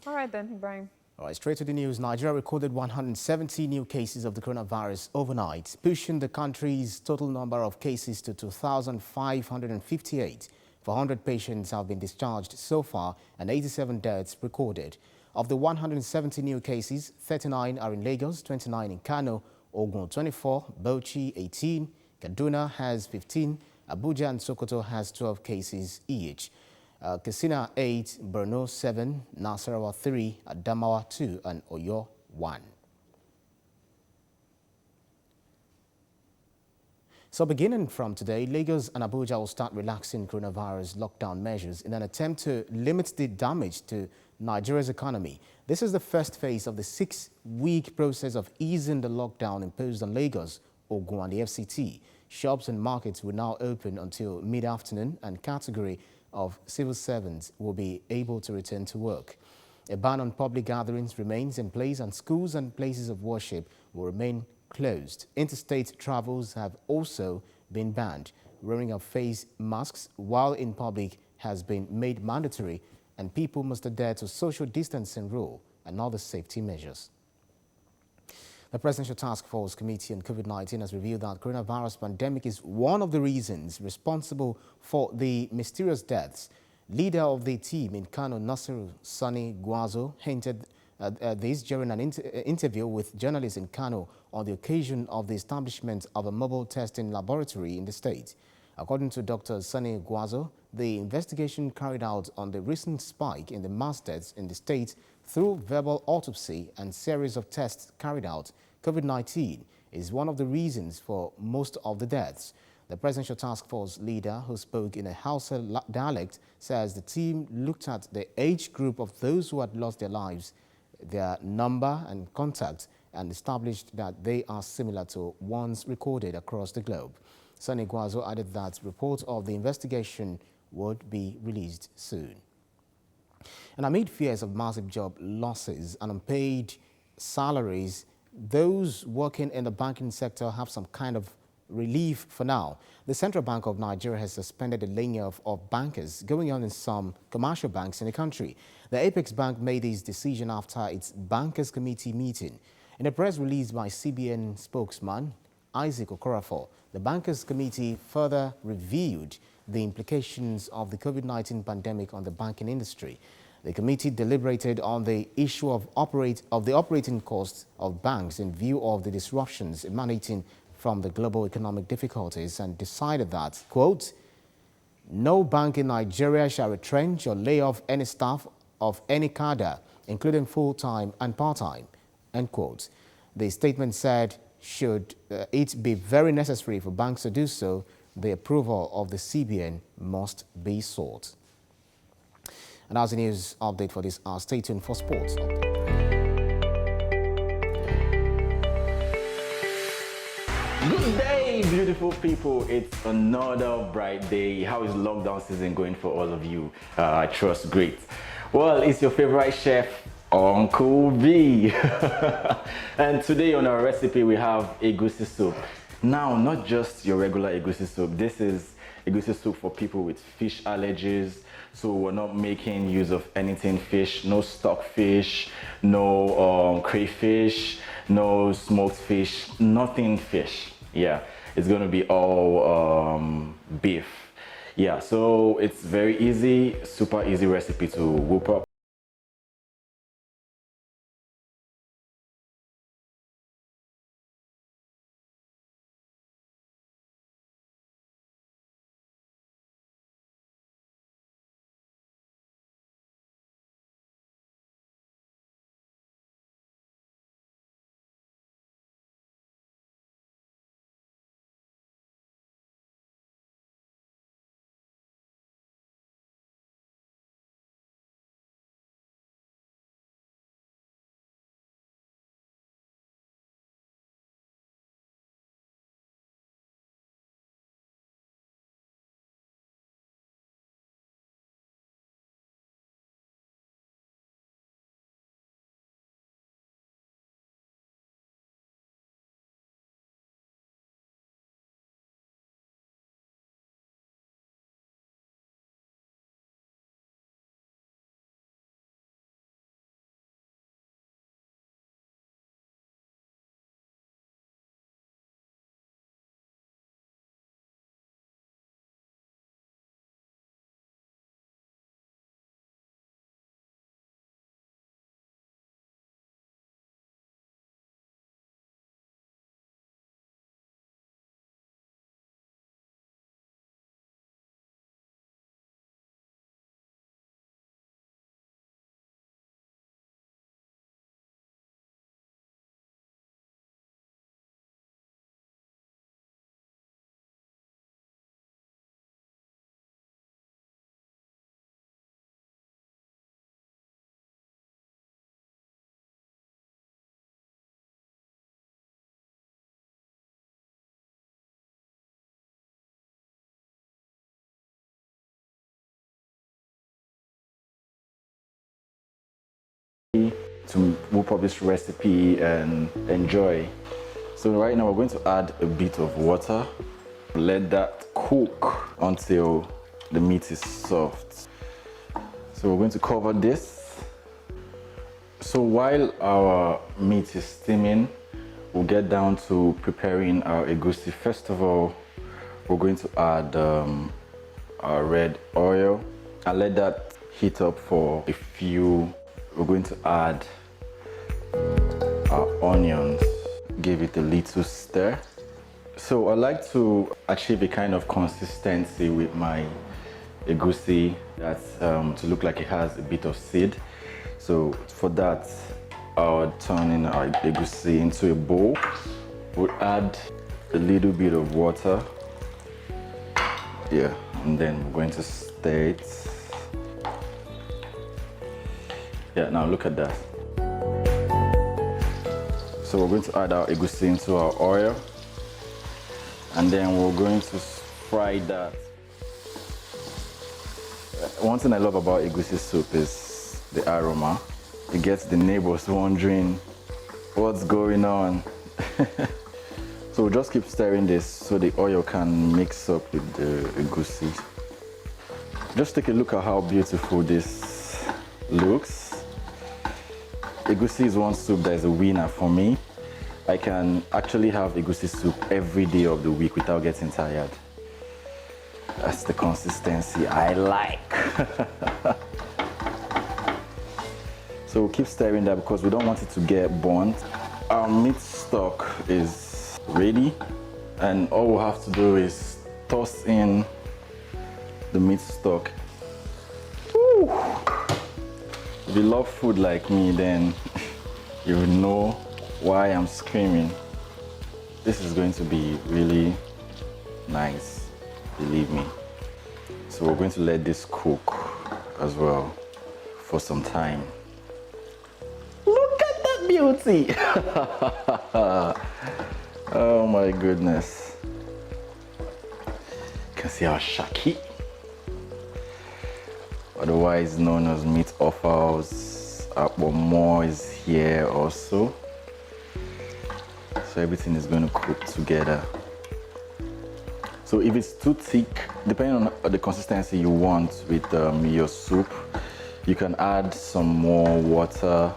All right then, Ibrahim. All right, straight to the news. Nigeria recorded 170 new cases of the coronavirus overnight, pushing the country's total number of cases to 2,558. 400 patients have been discharged so far and 87 deaths recorded. Of the 170 new cases, 39 are in Lagos, 29 in Kano, Ogun 24, Bauchi 18, Kaduna has 15, Abuja and Sokoto has 12 cases each. Katsina 8, Borno 7, Nasarawa 3, Adamawa 2, and Oyo 1. So beginning from today, Lagos and Abuja will start relaxing coronavirus lockdown measures in an attempt to limit the damage to Nigeria's economy. This is the first phase of the 6-week process of easing the lockdown imposed on Lagos, Ogun, and the FCT. Shops and markets will now open until mid-afternoon, and category of civil servants will be able to return to work. A ban on public gatherings remains in place, and schools and places of worship will remain closed. Interstate travels have also been banned. Wearing of face masks while in public has been made mandatory, and people must adhere to social distancing rule and other safety measures. The Presidential Task Force Committee on Covid-19 has revealed that coronavirus pandemic is one of the reasons responsible for the mysterious deaths. Leader of the team in Kano, Nasiru Sani Gwazo, hinted this during an interview with journalists in Kano on the occasion of the establishment of a mobile testing laboratory in the state. According to Dr. Sani Gwazo, the investigation carried out on the recent spike in the mass deaths in the state through verbal autopsy and series of tests carried out, COVID-19 is one of the reasons for most of the deaths. The Presidential Task Force leader, who spoke in a Hausa dialect, says the team looked at the age group of those who had lost their lives, their number and contact, and established that they are similar to ones recorded across the globe. Sani Gwazo added that reports of the investigation would be released soon. And amid fears of massive job losses and unpaid salaries, those working in the banking sector have some kind of relief for now. The Central Bank of Nigeria has suspended the laying off of bankers going on in some commercial banks in the country. The Apex Bank made this decision after its Bankers Committee meeting. In a press release by CBN spokesman Isaac Okorafor, the Bankers Committee further reviewed the implications of the COVID-19 pandemic on the banking industry. The committee deliberated on the issue of the operating costs of banks in view of the disruptions emanating from the global economic difficulties and decided that, quote, no bank in Nigeria shall retrench or lay off any staff of any cadre, including full-time and part-time, end quote. The statement said, should it be very necessary for banks to do so, the approval of the CBN must be sought. And that's the news update for this hour. Stay tuned for sports update. Good day, beautiful people. It's another bright day. How is lockdown season going for all of you? I trust great. Well, it's your favorite chef, Uncle V. And today on our recipe, we have egusi soup. Now, not just your regular egusi soup. This is egusi soup for people with fish allergies. So we're not making use of anything fish, no stockfish, no crayfish, no smoked fish, nothing fish. Yeah, it's gonna be all beef. Yeah, so it's very easy, super easy recipe to whip up. to whip up this recipe and enjoy. So right now we're going to add a bit of water. Let that cook until the meat is soft. So we're going to cover this. So while our meat is steaming, we'll get down to preparing our egusi. First of all, we're going to add our red oil and let that heat up for a few. We're going to add our onions, give it a little stir. So I like to achieve a kind of consistency with my egusi that's to look like it has a bit of seed. So for that, I'll turn in our egusi into a bowl. We'll add a little bit of water. Yeah, and then we're going to stir it. Yeah, now look at that. So we're going to add our egusi into our oil, and then we're going to fry that. One thing I love about egusi soup is the aroma. It gets the neighbors wondering what's going on. So we'll just keep stirring this so the oil can mix up with the egusi. Just take a look at how beautiful this looks. Egusi is one soup that is a winner for me. I can actually have egusi soup every day of the week without getting tired. That's the consistency I like. So we'll keep stirring that because we don't want it to get burnt. Our meat stock is ready, and all we'll have to do is toss in the meat stock. Woo! If you love food like me, then you will know why I'm screaming. This is going to be really nice, believe me. So we're going to let this cook as well for some time. Look at that beauty! Oh my goodness. You can see our shaki, otherwise known as meat offals. More is here also. So everything is going to cook together. So if it's too thick, depending on the consistency you want with your soup, you can add some more water.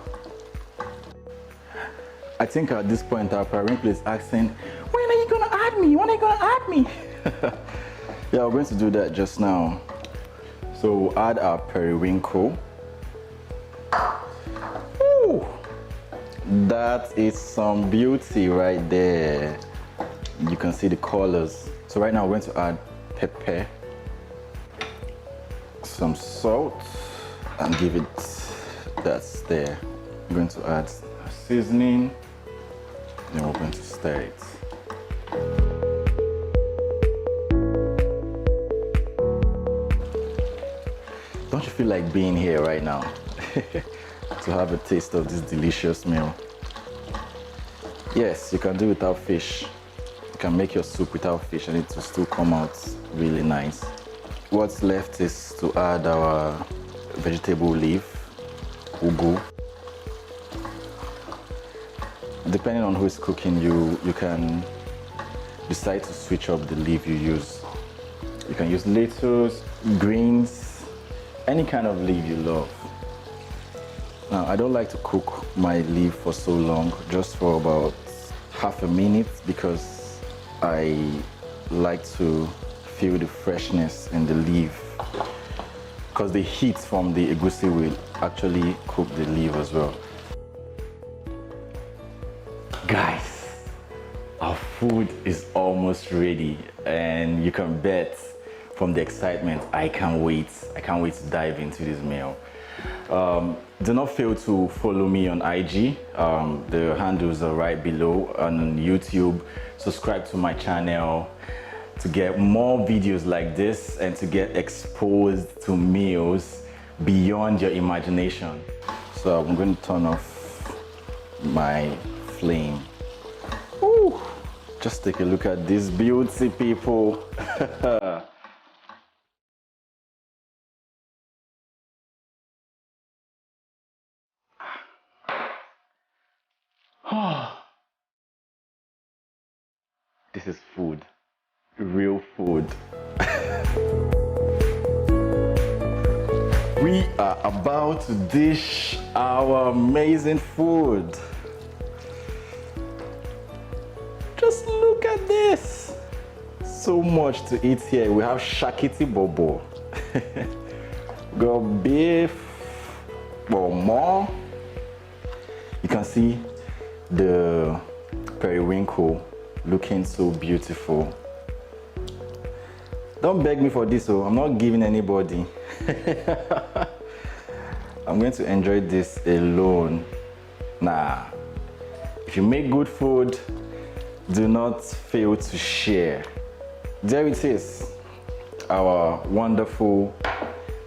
I think at this point our parental is asking, when are you going to add me? When are you going to add me? Yeah, we're going to do that just now. So we'll add our periwinkle. Ooh, that is some beauty right there. You can see the colors. So right now we're going to add pepper, some salt, and give it that stir. We're going to add seasoning, then we're going to stir it. Don't you feel like being here right now to have a taste of this delicious meal? Yes, you can do without fish. You can make your soup without fish and it will still come out really nice. What's left is to add our vegetable leaf, ugu. Depending on who is cooking, you can decide to switch up the leaf you use. You can use lettuce, greens, any kind of leaf you love. Now, I don't like to cook my leaf for so long, just for about half a minute, because I like to feel the freshness in the leaf, because the heat from the egusi will actually cook the leaf as well. Guys, our food is almost ready, and you can bet from the excitement, I can't wait to dive into this meal. Do not fail to follow me on IG. The handles are right below. On YouTube, subscribe to my channel to get more videos like this and to get exposed to meals beyond your imagination. So I'm going to turn off my flame. Ooh, just take a look at this beauty, people. This is food. Real food. We are about to dish our amazing food. Just look at this. So much to eat here. We have shakiti bobo. Got beef, well, more. You can see the periwinkle looking so beautiful. Don't beg me for this, I'm not giving anybody. I'm going to enjoy this alone. Nah, if you make good food, do not fail to share. There it is, our wonderful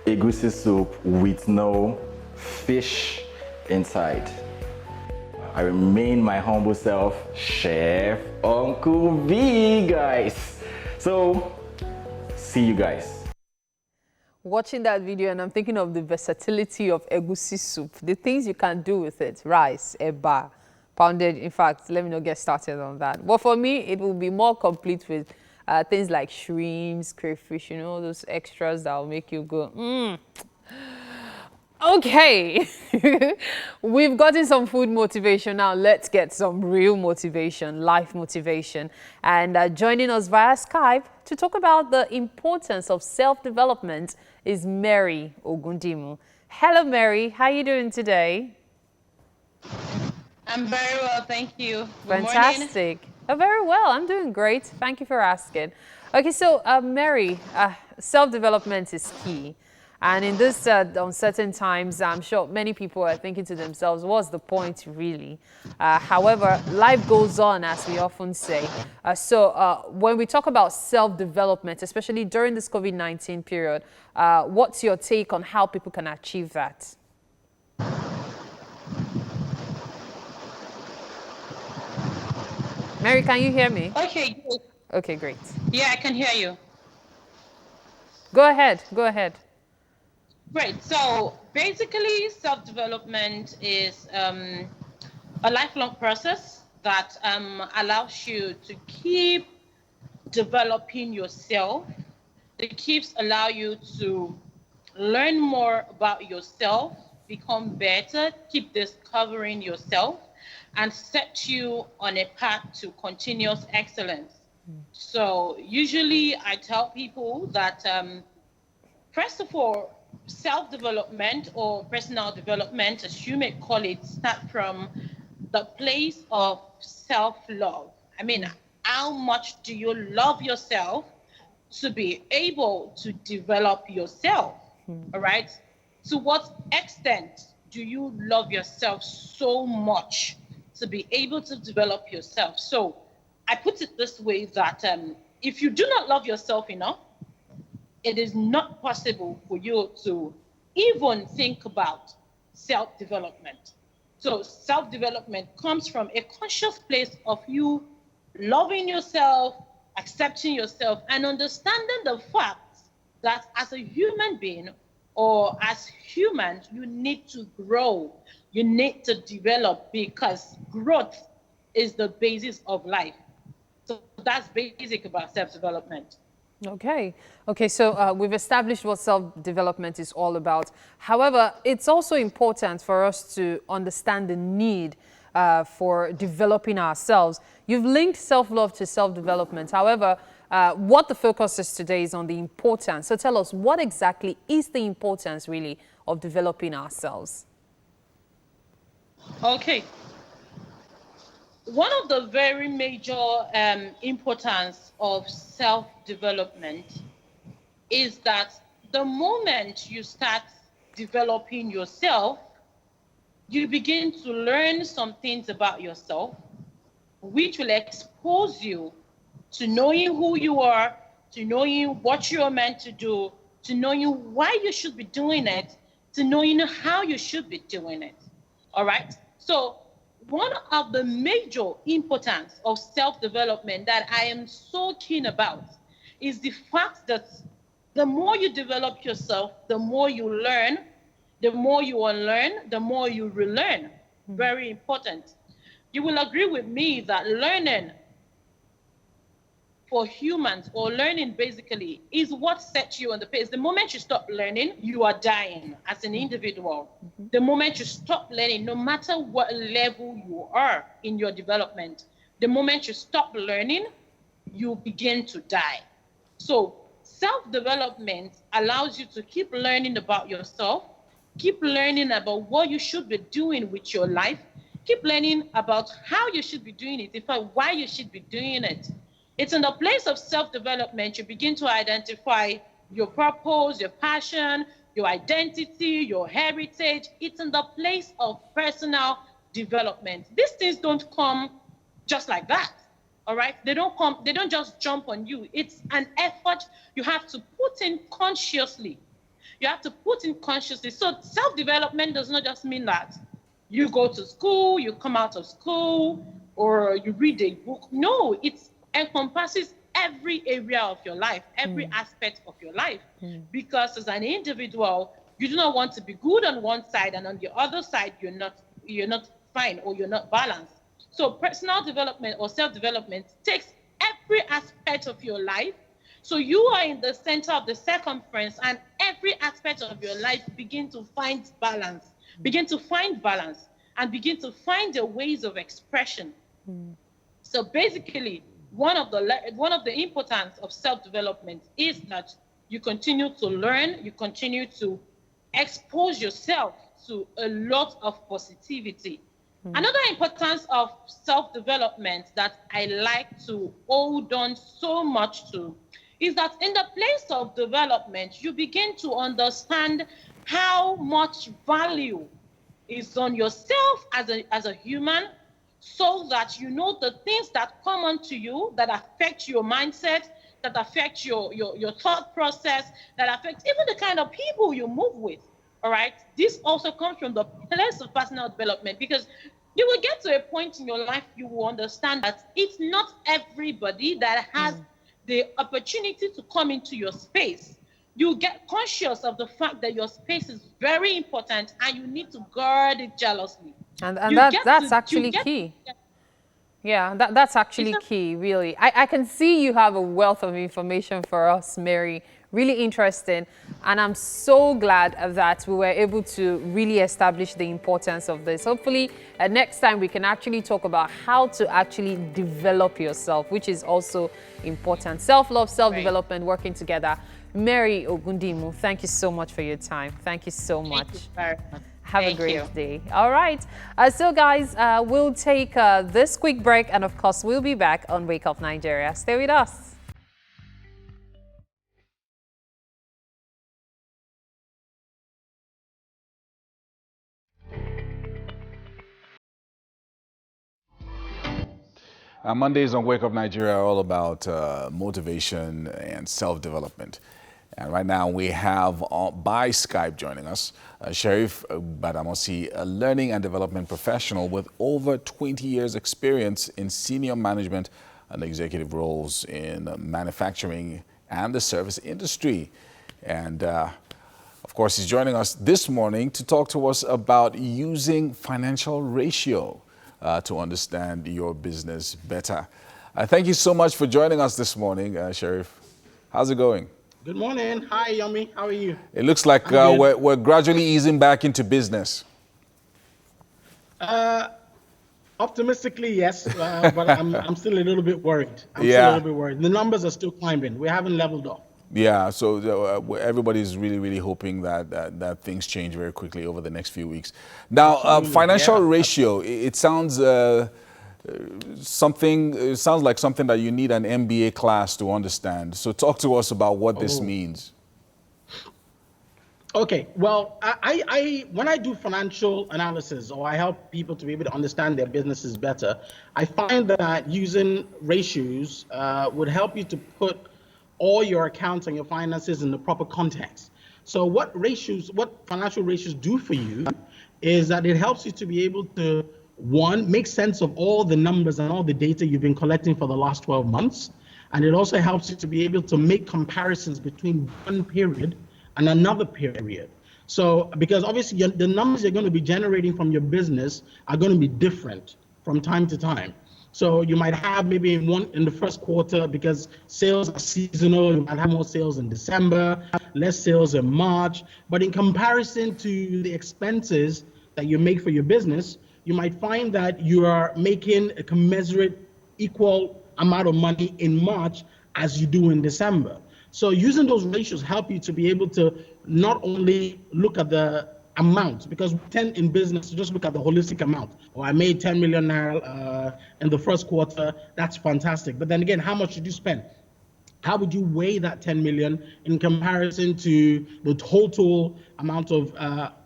egusi soup with no fish inside. I remain my humble self, Chef Uncle V, guys. So, see you guys. Watching that video, and I'm thinking of the versatility of egusi soup, the things you can do with it: rice, eba, pounded. In fact, let me not get started on that. But for me, it will be more complete with things like shrimps, crayfish, you know, those extras that will make you go, Okay, we've gotten some food motivation. Now let's get some real motivation, life motivation. And joining us via Skype to talk about the importance of self-development is Mary Ogundimu. Hello, Mary. How are you doing today? I'm very well, thank you. Good Fantastic. Very well. I'm doing great. Thank you for asking. Okay, so Mary, self-development is key. And in this uncertain times, I'm sure many people are thinking to themselves, what's the point really? However, life goes on, as we often say. So when we talk about self-development, especially during this COVID-19 period, what's your take on how people can achieve that? Mary, can you hear me? Okay, good. Okay, great. Yeah, I can hear you. Go ahead. Go ahead. Great. So basically, self-development is a lifelong process that allows you to keep developing yourself. It keeps allow you to learn more about yourself, become better, keep discovering yourself, and set you on a path to continuous excellence. So usually I tell people that first of all, self-development or personal development, as you may call it, start from the place of self-love. I mean, how much do you love yourself to be able to develop yourself? All right. To what extent do you love yourself so much to be able to develop yourself? So I put it this way, that if you do not love yourself enough, it is not possible for you to even think about self-development. So self-development comes from a conscious place of you loving yourself, accepting yourself, and understanding the fact that as a human being or as humans, you need to grow, you need to develop, because growth is the basis of life. So that's basic about self-development. Okay. Okay, so we've established what self-development is all about. However, it's also important for us to understand the need for developing ourselves. You've linked self-love to self-development. However, what the focus is today is on the importance. So tell us, what exactly is the importance really of developing ourselves? Okay. One of the very major importance of self-development is that the moment you start developing yourself, you begin to learn some things about yourself, which will expose you to knowing who you are, to knowing what you are meant to do, to knowing why you should be doing it, to knowing how you should be doing it. All right? So one of the major importance of self-development that I am so keen about is the fact that the more you develop yourself, the more you learn, the more you unlearn, the more you relearn. Very important. you will agree with me that learning for humans, or learning basically, is what sets you on the pace. The moment you stop learning, you are dying as an individual. The moment you stop learning, no matter what level you are in your development, the moment you stop learning, you begin to die. So self-development allows you to keep learning about yourself, keep learning about what you should be doing with your life, keep learning about how you should be doing it, in fact, why you should be doing it. It's in the place of self-development you begin to identify your purpose, your passion, your identity, your heritage. It's in the place of personal development. These things don't come just like that, all right? They don't just jump on you. It's an effort you have to put in consciously. You have to put in consciously. So self-development does not just mean that you go to school, you come out of school, or you read a book. No, it encompasses every area of your life, every aspect of your life. Because as an individual, you do not want to be good on one side and on the other side you're not fine, or you're not balanced. So personal development or self-development takes every aspect of your life. So you are in the center of the circumference, and every aspect of your life begin to find balance, and begin to find the ways of expression. So basically, one of the importance of self-development is that you continue to learn, you continue to expose yourself to a lot of positivity. Another importance of self-development that I like to hold on so much to is that in the place of development, you begin to understand how much value is on yourself as a human, so that you know the things that come onto you that affect your mindset, that affect your thought process, that affect even the kind of people you move with, all right? This also comes from the place of personal development, because you will get to a point in your life you will understand that it's not everybody that has the opportunity to come into your space. You get conscious of the fact that your space is very important and you need to guard it jealously. And that's actually key. Yeah, that's actually key, really. I can see you have a wealth of information for us, Mary. Really interesting. And I'm so glad that we were able to really establish the importance of this. Hopefully, next time we can actually talk about how to actually develop yourself, which is also important. Self-love, self-development, working together. Mary Ogundimu, thank you so much for your time. Thank you so much. Have a great day. All right. So, guys, we'll take this quick break. And, of course, we'll be back on Wake Up Nigeria. Stay with us. Mondays on Wake Up Nigeria are all about motivation and self-development. And right now we have by Skype joining us Sheriff Badamosi, a learning and development professional with over 20 years experience in senior management and executive roles in manufacturing and the service industry. And of course, he's joining us this morning to talk to us about using financial ratio to understand your business better. Thank you so much for joining us this morning, Sheriff. How's it going? Good morning. Hi, Yomi. How are you? It looks like we're gradually easing back into business. Optimistically, yes, but I'm still a little bit worried. I'm still a little bit worried. The numbers are still climbing. We haven't leveled off. Yeah, so everybody's really hoping that things change very quickly over the next few weeks. Now, financial ratio, it sounds like something that you need an MBA class to understand. So talk to us about what this means. Okay, well, I when I do financial analysis, or I help people to be able to understand their businesses better, I find that using ratios would help you to put all your accounts and your finances in the proper context. So what financial ratios do for you is that it helps you to be able to, one, make sense of all the numbers and all the data you've been collecting for the last 12 months. And it also helps you to be able to make comparisons between one period and another period. So, because obviously the numbers you're going to be generating from your business are going to be different from time to time. So you might have maybe in the first quarter, because sales are seasonal, you might have more sales in December, less sales in March. But in comparison to the expenses that you make for your business, you might find that you are making a commensurate equal amount of money in March as you do in December. So using those ratios help you to be able to not only look at the amount, because we tend in business to just look at the holistic amount. Oh, I made 10 million naira in the first quarter. That's fantastic. But then again, how much did you spend? How would you weigh that 10 million in comparison to the total amount of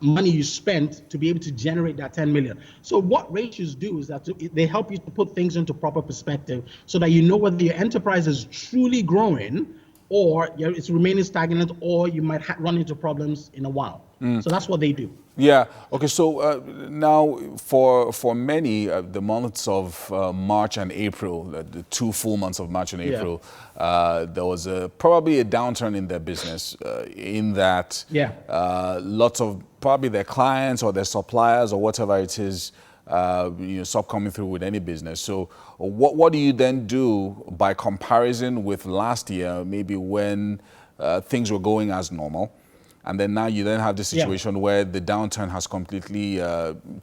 money you spent to be able to generate that 10 million? So what ratios do is that they help you to put things into proper perspective so that you know whether your enterprise is truly growing or it's remaining stagnant, or you might run into problems in a while. So that's what they do. Yeah. Okay. So now, for many, the months of March and April, the 2 full months of March and April, there was probably a downturn in their business. In that, lots of probably their clients or their suppliers or whatever it is, stop coming through with any business. So what do you then do by comparison with last year, maybe when things were going as normal? And then now you then have the situation where the downturn has completely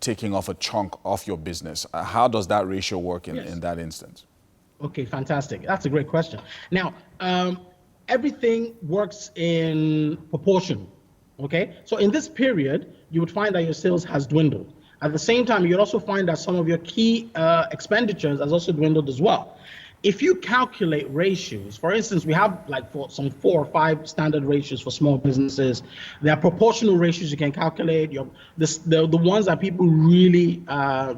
taken off a chunk of your business. How does that ratio work in that instance? Okay, fantastic. That's a great question. Now, everything works in proportion, okay? So in this period, you would find that your sales has dwindled. At the same time, you'd also find that some of your key expenditures has also dwindled as well. If you calculate ratios, for instance, we have like some 4 or 5 standard ratios for small businesses. There are proportional ratios you can calculate. The ones that people really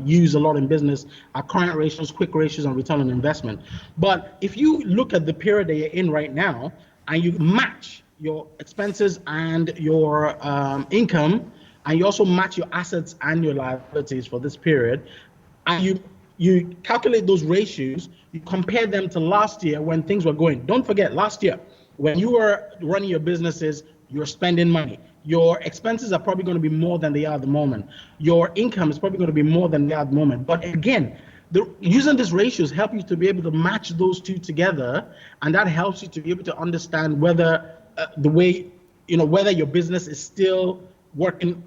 use a lot in business are current ratios, quick ratios, and return on investment. But if you look at the period that you're in right now and you match your expenses and your income, and you also match your assets and your liabilities for this period, and you calculate those ratios, you compare them to last year when things were going. Don't forget, last year, when you were running your businesses, you were spending money. Your expenses are probably going to be more than they are at the moment. Your income is probably going to be more than they are at the moment. But again, using these ratios help you to be able to match those two together, and that helps you to be able to understand whether whether your business is still working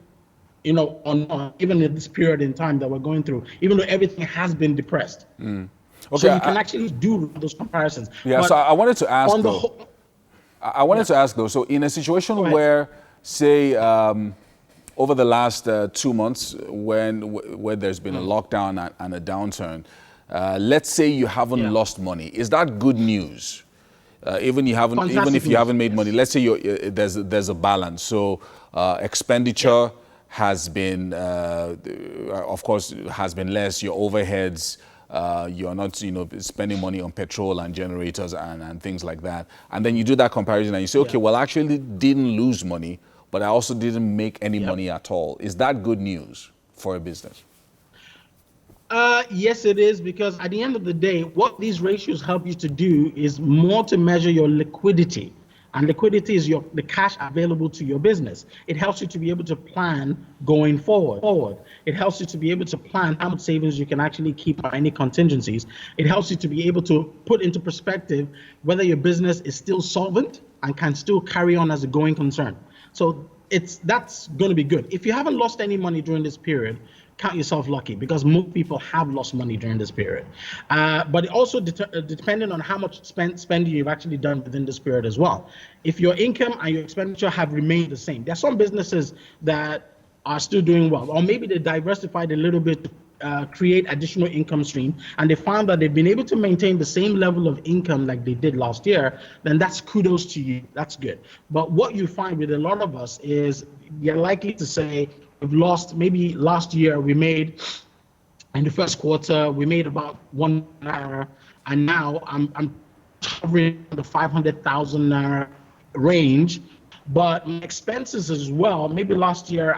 even in this period in time that we're going through, even though everything has been depressed. Okay, so you can actually do those comparisons. Yeah, so I wanted to ask to ask though, so in a situation where, say, over the last 2 months, where there's been a lockdown and a downturn, let's say you haven't lost money, is that good news? Even if you haven't made money, let's say there's a balance. So expenditure has been, of course, has been less. Your overheads, you're not, spending money on petrol and generators and things like that. And then you do that comparison and you say, okay, well, I actually didn't lose money, but I also didn't make any money at all. Is that good news for a business? Yes, it is, because at the end of the day, what these ratios help you to do is more to measure your liquidity. And liquidity is the cash available to your business. It helps you to be able to plan going forward. It helps you to be able to plan how much savings you can actually keep on any contingencies. It helps you to be able to put into perspective whether your business is still solvent and can still carry on as a going concern. So that's going to be good. If you haven't lost any money during this period, count yourself lucky, because most people have lost money during this period. But it also depending on how much spending you've actually done within this period as well. If your income and your expenditure have remained the same, there are some businesses that are still doing well, or maybe they diversified a little bit to create additional income stream, and they found that they've been able to maintain the same level of income like they did last year, then that's kudos to you. That's good. But what you find with a lot of us is you're likely to say, we've lost, maybe last year we made, in the first quarter, we made about 1 naira, and now I'm hovering the 500,000 naira range. But my expenses as well, maybe last year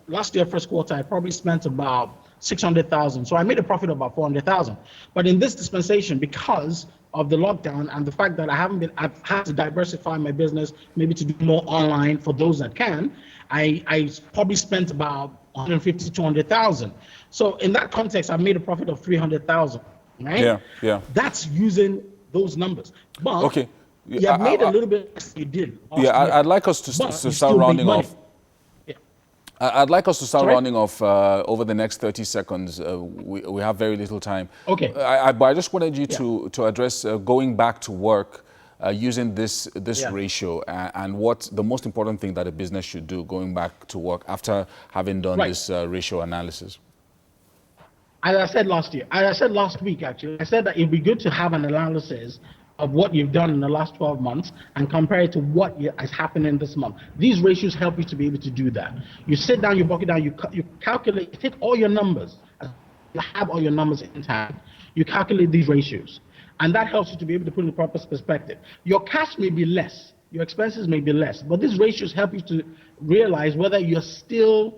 last year first quarter, I probably spent about 600,000. So I made a profit of about 400,000. But in this dispensation, because of the lockdown and the fact that I've had to diversify my business, maybe to do more online for those that can, I probably spent about 150, 200,000. So in that context, I've made a profit of 300,000, right? Yeah, yeah. That's using those numbers. But okay. you have made a little bit less than you did. Yeah, I'd like us to start rounding off. I'd like us to start rounding off over the next 30 seconds. We have very little time. Okay. But I just wanted you to address going back to work using this ratio and what the most important thing that a business should do going back to work after having done this ratio analysis. As I said last week, actually, I said that it'd be good to have an analysis of what you've done in the last 12 months and compare it to what is happening this month. These ratios help you to be able to do that. You sit down, you break it down, you calculate, you take all your numbers, you have all your numbers intact, you calculate these ratios. And that helps you to be able to put in the proper perspective. Your cash may be less, your expenses may be less, but these ratios help you to realize whether you're still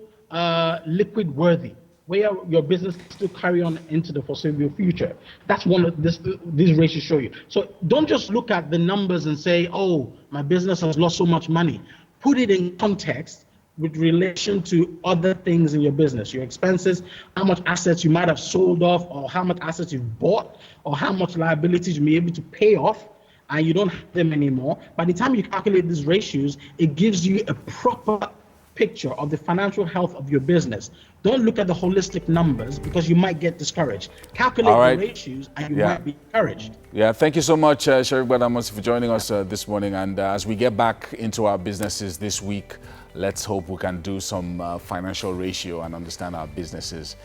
liquid worthy, where your business still carry on into the foreseeable future. That's one of these ratios show you. So don't just look at the numbers and say, oh, my business has lost so much money. Put it in context with relation to other things in your business, your expenses, how much assets you might have sold off, or how much assets you've bought, or how much liabilities you may be able to pay off, and you don't have them anymore. By the time you calculate these ratios, it gives you a proper picture of the financial health of your business. Don't look at the holistic numbers because you might get discouraged. Calculate the ratios and you might be encouraged. Yeah, thank you so much, Sheriff Badamos, for joining us this morning. And as we get back into our businesses this week, let's hope we can do some financial ratio and understand our businesses.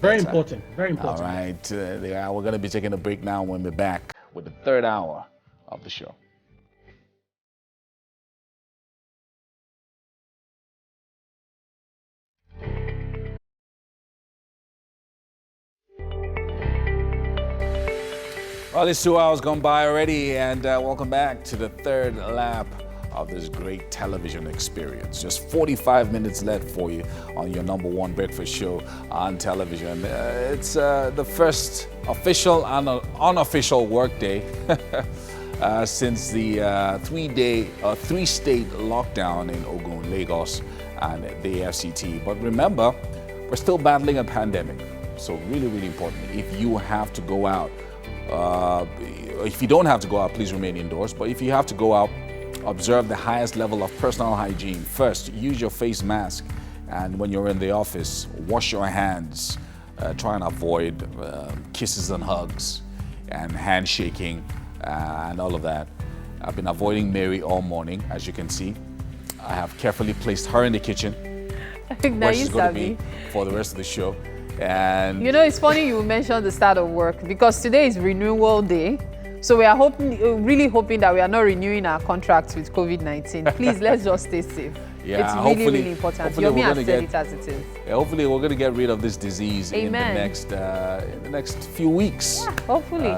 Very important, very important. All right, we're going to be taking a break now when we're back with the third hour of the show. Well, it's 2 hours gone by already, and welcome back to the third lap of this great television experience. Just 45 minutes left for you on your #1 breakfast show on television. It's the first official and unofficial work day since the three-state lockdown in Ogun, Lagos, and the FCT. But remember, we're still battling a pandemic. So really, really important. If you have to go out, if you don't have to go out, please remain indoors. But if you have to go out, observe the highest level of personal hygiene. First, use your face mask. And when you're in the office, wash your hands. Try and avoid kisses and hugs and handshaking and all of that. I've been avoiding Mary all morning, as you can see. I have carefully placed her in the kitchen where she's going to be for the rest of the show. And you know, it's funny you mentioned the start of work because today is renewal day. So we are really hoping that we are not renewing our contracts with COVID-19. Please, let's just stay safe. Yeah, it's really, really important. Yomi has said it as it is. Yeah, hopefully we're going to get rid of this disease in the next few weeks. Yeah, hopefully.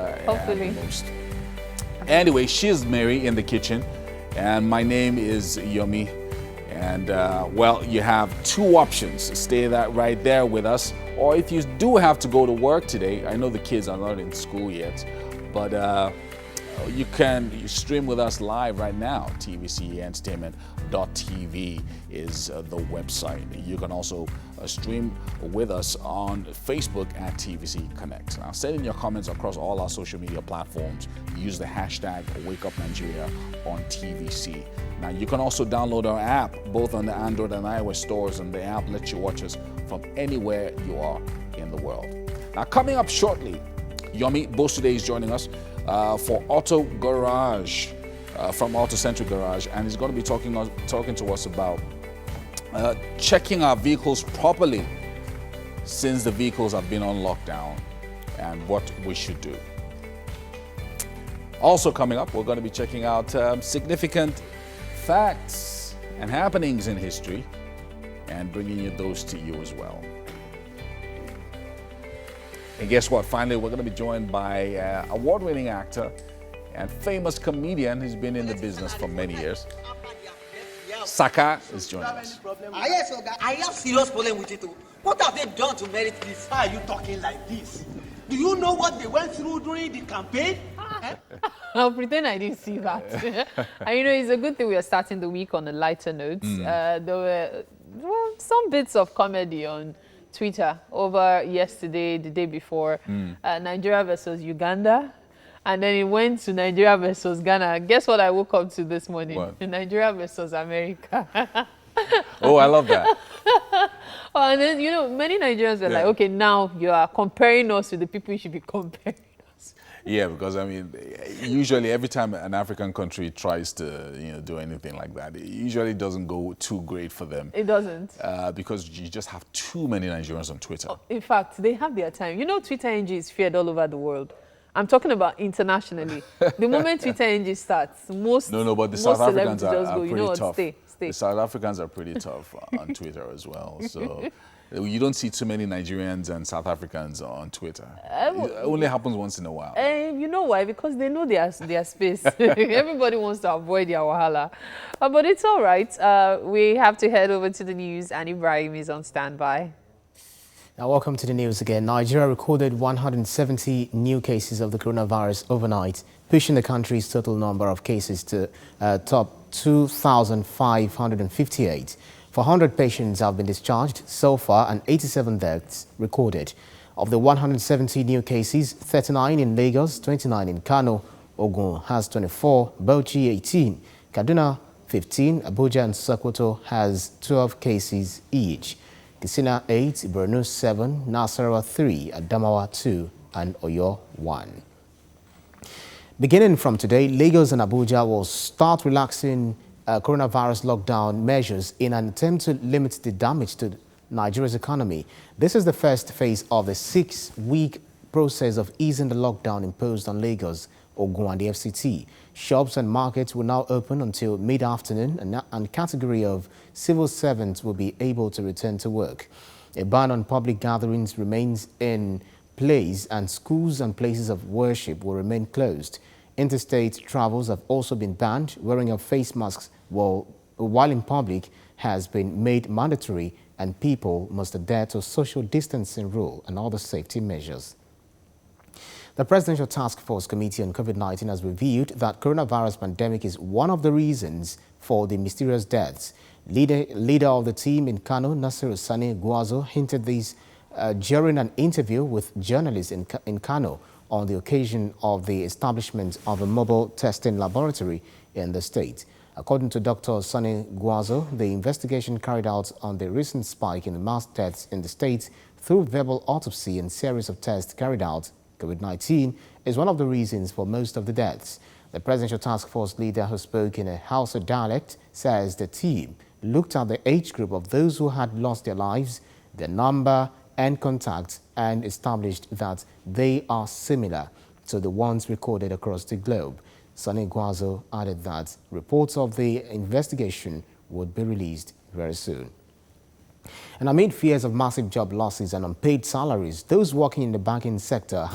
Anyway, she's Mary in the kitchen, and my name is Yomi. And well, you have two options. Stay right there with us. Or if you do have to go to work today, I know the kids are not in school yet, but you can stream with us live right now. tvcentertainment.tv is the website. You can also stream with us on Facebook at TVC Connect. Now, send in your comments across all our social media platforms. Use the hashtag #WakeUpNigeria on TVC. Now, you can also download our app, both on the Android and iOS stores, and the app lets you watch us from anywhere you are in the world. Now, coming up shortly, Yomi Bosude is joining us for Auto Garage, from Auto Centric Garage, and he's going to be talking to us about checking our vehicles properly since the vehicles have been on lockdown and what we should do. Also coming up, we're going to be checking out significant facts and happenings in history and bringing you those to you as well. And guess what? Finally, we're going to be joined by award-winning actor and famous comedian who's been in the business for many years. Saka is joining us. I have serious problem with it. What have they done to merit this? Why are you talking like this? Do you know what they went through during the campaign? I'll pretend I didn't see that. And you know, it's a good thing we are starting the week on a lighter note. There were well, some bits of comedy on Twitter over yesterday, the day before, Nigeria versus Uganda. And then it went to Nigeria versus Ghana. Guess what I woke up to this morning? What? Nigeria versus America. Oh, I love that. And then, you know, many Nigerians are like, okay, now you are comparing us with the people you should be comparing us. Yeah, because I mean, usually every time an African country tries to, do anything like that, it usually doesn't go too great for them. It doesn't. Because you just have too many Nigerians on Twitter. In fact, they have their time. You know, Twitter NG is feared all over the world. I'm talking about internationally. The moment Twitter NG starts, most but the South Africans are go, pretty tough. Stay. The South Africans are pretty tough on Twitter as well. So you don't see too many Nigerians and South Africans on Twitter. It only happens once in a while. You know why? Because they know their space. Everybody wants to avoid their wahala. But it's all right. We have to head over to the news, and Ibrahim is on standby. Now, welcome to the news again. Nigeria recorded 170 new cases of the coronavirus overnight, pushing the country's total number of cases to top 2,558. 400 patients have been discharged so far and 87 deaths recorded. Of the 170 new cases, 39 in Lagos, 29 in Kano, Ogun has 24, Bauchi 18, Kaduna 15, Abuja and Sokoto has 12 cases each. Katsina 8, Borno 7, Nasarawa 3, Adamawa 2, and Oyo 1. Beginning from today, Lagos and Abuja will start relaxing coronavirus lockdown measures in an attempt to limit the damage to Nigeria's economy. This is the first phase of the 6-week process of easing the lockdown imposed on Lagos, Ogun and the FCT. Shops and markets will now open until mid-afternoon, and category of civil servants will be able to return to work. A ban on public gatherings remains in place, and schools and places of worship will remain closed. Interstate travels have also been banned. Wearing of face masks while in public has been made mandatory, and people must adhere to social distancing rule and other safety measures. The Presidential Task Force Committee on Covid-19 has revealed that coronavirus pandemic is one of the reasons for the mysterious deaths. Leader of the team in Kano, Nasiru Sani Guazo, hinted this during an interview with journalists in Kano on the occasion of the establishment of a mobile testing laboratory in the state. According to Dr. Sani Guazo, the investigation carried out on the recent spike in the mass deaths in the state through verbal autopsy and series of tests carried out, COVID-19 is one of the reasons for most of the deaths. The Presidential Task Force leader, who spoke in a Hausa dialect, says the team looked at the age group of those who had lost their lives, their number and contacts, and established that they are similar to the ones recorded across the globe. Sani Guazo added that reports of the investigation would be released very soon. And amid fears of massive job losses and unpaid salaries, those working in the banking sector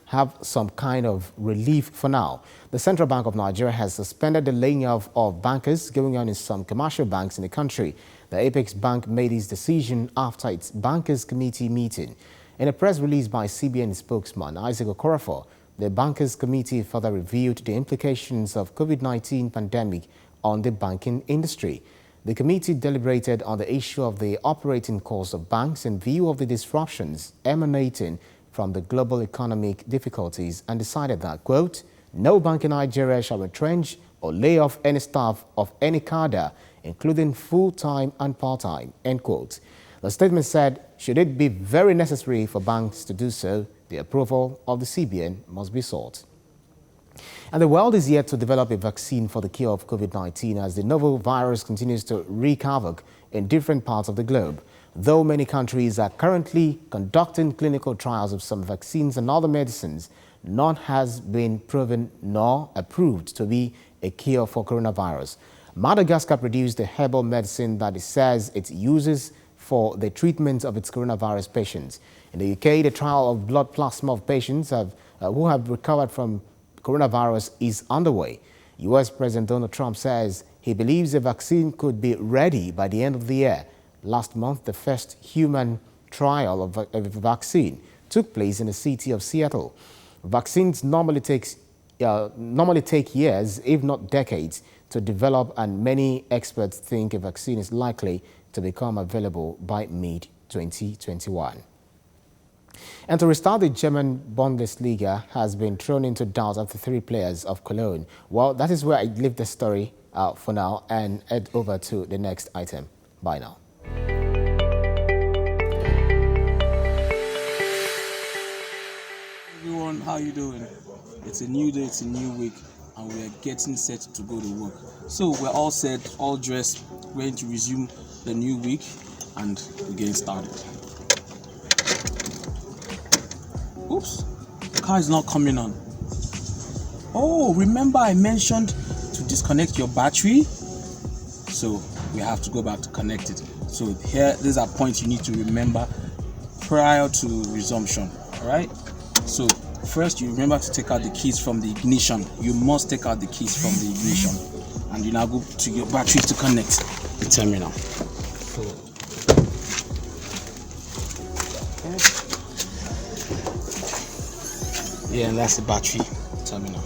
have some kind of relief for now. The Central Bank of Nigeria has suspended the laying off of bankers going on in some commercial banks in the country. The Apex Bank made its decision after its Bankers Committee meeting. In a press release by CBN spokesman Isaac Okorafor, the Bankers Committee further reviewed the implications of COVID-19 pandemic on the banking industry. The committee deliberated on the issue of the operating costs of banks in view of the disruptions emanating from the global economic difficulties and decided that, quote, no bank in Nigeria shall retrench or lay off any staff of any cadre, including full-time and part-time, end quote. The statement said, should it be very necessary for banks to do so, the approval of the CBN must be sought. And the world is yet to develop a vaccine for the cure of COVID-19 as the novel virus continues to wreak havoc in different parts of the globe. Though many countries are currently conducting clinical trials of some vaccines and other medicines, none has been proven nor approved to be a cure for coronavirus. Madagascar produced a herbal medicine that it says it uses for the treatment of its coronavirus patients. In the UK, the trial of blood plasma of patients who have recovered from coronavirus is underway. US President Donald Trump says he believes a vaccine could be ready by the end of the year. Last month, the first human trial of a vaccine took place in the city of Seattle. Vaccines normally take years, if not decades, to develop, and many experts think a vaccine is likely to become available by mid-2021. And to restart, the German Bundesliga has been thrown into doubt after 3 players of Cologne. Well, that is where I leave the story for now and head over to the next item. Bye now. Everyone, how you doing? It's a new day, it's a new week, and we're getting set to go to work. So we're all set, all dressed, ready to resume the new week, and we're getting started. Oops, the car is not coming on. Oh, remember I mentioned to disconnect your battery? So we have to go back to connect it. So here, these are points you need to remember prior to resumption, all right? So first, you remember to take out the keys from the ignition. You must take out the keys from the ignition. And you now go to your battery to connect the terminal. Yeah, and that's the battery terminal.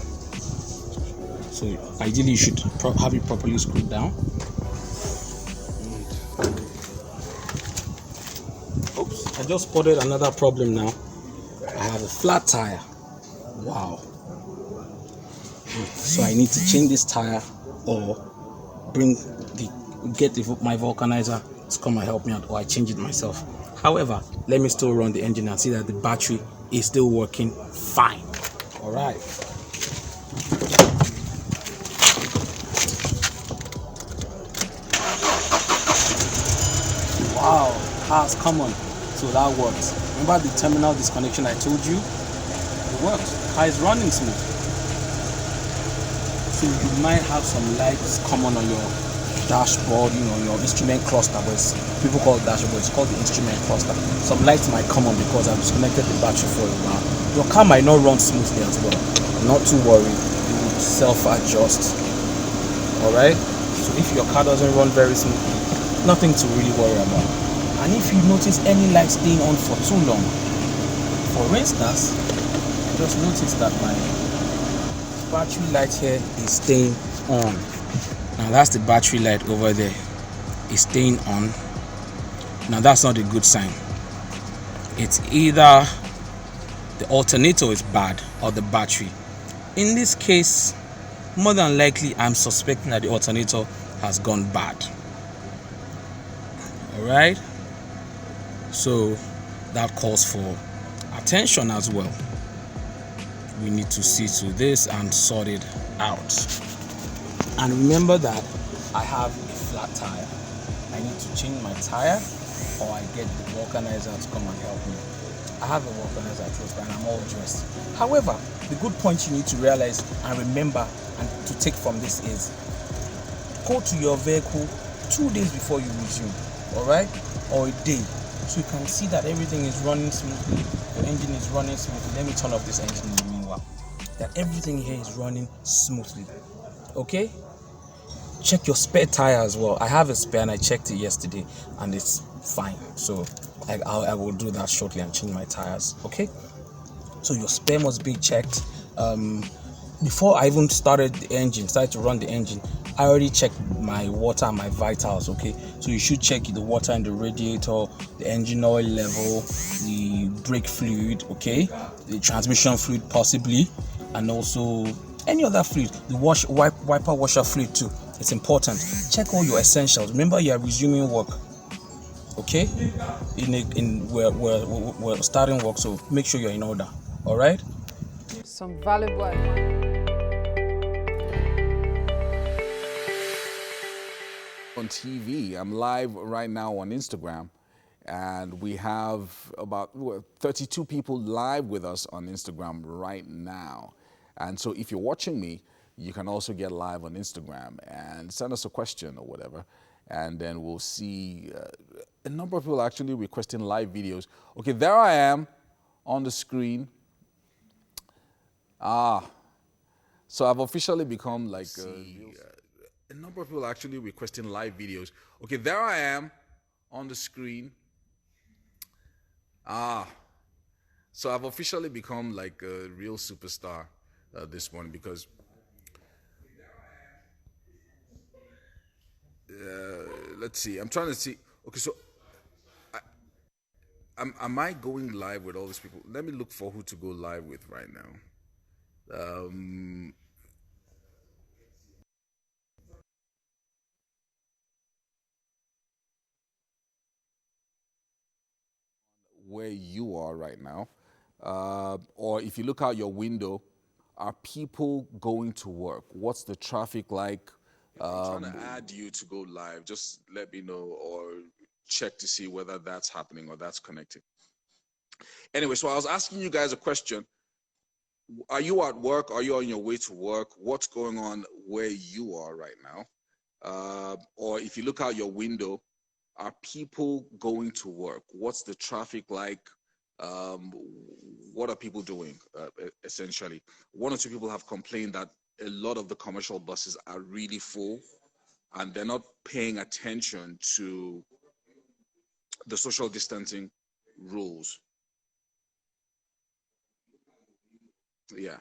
So ideally you should have it properly screwed down. Oops, I just spotted another problem now. I have a flat tire. Wow. So I need to change this tire or get my vulcanizer to come and help me out, or I change it myself. However, let me still run the engine and see that the battery is still working fine. All right. Wow, cars, come on. So that works. Remember the terminal disconnection I told you? It worked. Car is running smooth. So you might have some lights common on your dashboard, your instrument cluster, but people call it dashboard, it's called the instrument cluster. Some lights might come on because I've disconnected the battery for a while. Your car might not run smoothly as well. Not too worried, it will self-adjust. Alright? So if your car doesn't run very smoothly, nothing to really worry about. And if you notice any light staying on for too long, for instance, just notice that my battery light here is staying on. Now that's the battery light over there. It's staying on. Now that's not a good sign. It's either the alternator is bad or the battery. In this case, more than likely, I'm suspecting that the alternator has gone bad. Alright? So that calls for attention as well. We need to see to this and sort it out. And remember that I have a flat tire. I need to change my tire, or I get the vulcanizer to come and help me. I have a vulcanizer close by and I'm all dressed. However, the good point you need to realize and remember and to take from this is, go to your vehicle 2 days before you resume, alright? Or a day. So you can see that everything is running smoothly, your engine is running smoothly. Let me turn off this engine in the meanwhile. That everything here is running smoothly. Okay? Check your spare tire as well. I have a spare and I checked it yesterday and it's fine. So I will do that shortly and change my tires. Okay? So your spare must be checked. Before I even started to run the engine, I already checked my water and my vitals. Okay? So you should check the water in the radiator, the engine oil level, the brake fluid, okay? The transmission fluid possibly, and also any other fluid, the wiper washer fluid too. It's important. Check all your essentials. Remember, you are resuming work. Okay? We're starting work, so make sure you're in order. All right? Some valuable on TV. I'm live right now on Instagram, and we have about 32 people live with us on Instagram right now. And so if you're watching me, you can also get live on Instagram and send us a question or whatever, and then we'll see a number of people actually requesting live videos. Okay, there I am on the screen. So I've officially become like a number of people actually requesting live videos. Okay, there I am on the screen. So I've officially become like a real superstar this morning because let's see. I'm trying to see. Okay, so am I going live with all these people? Let me look for who to go live with right now. Where you are right now, or if you look out your window, are people going to work? What's the traffic like? If I'm trying to add you to go live, just let me know or check to see whether that's happening or that's connected. Anyway, so I was asking you guys a question. Are you at work? Are you on your way to work? What's going on where you are right now? Or if you look out your window, are people going to work? What's the traffic like? What are people doing, essentially? One or two people have complained that a lot of the commercial buses are really full and they're not paying attention to the social distancing rules. Yeah.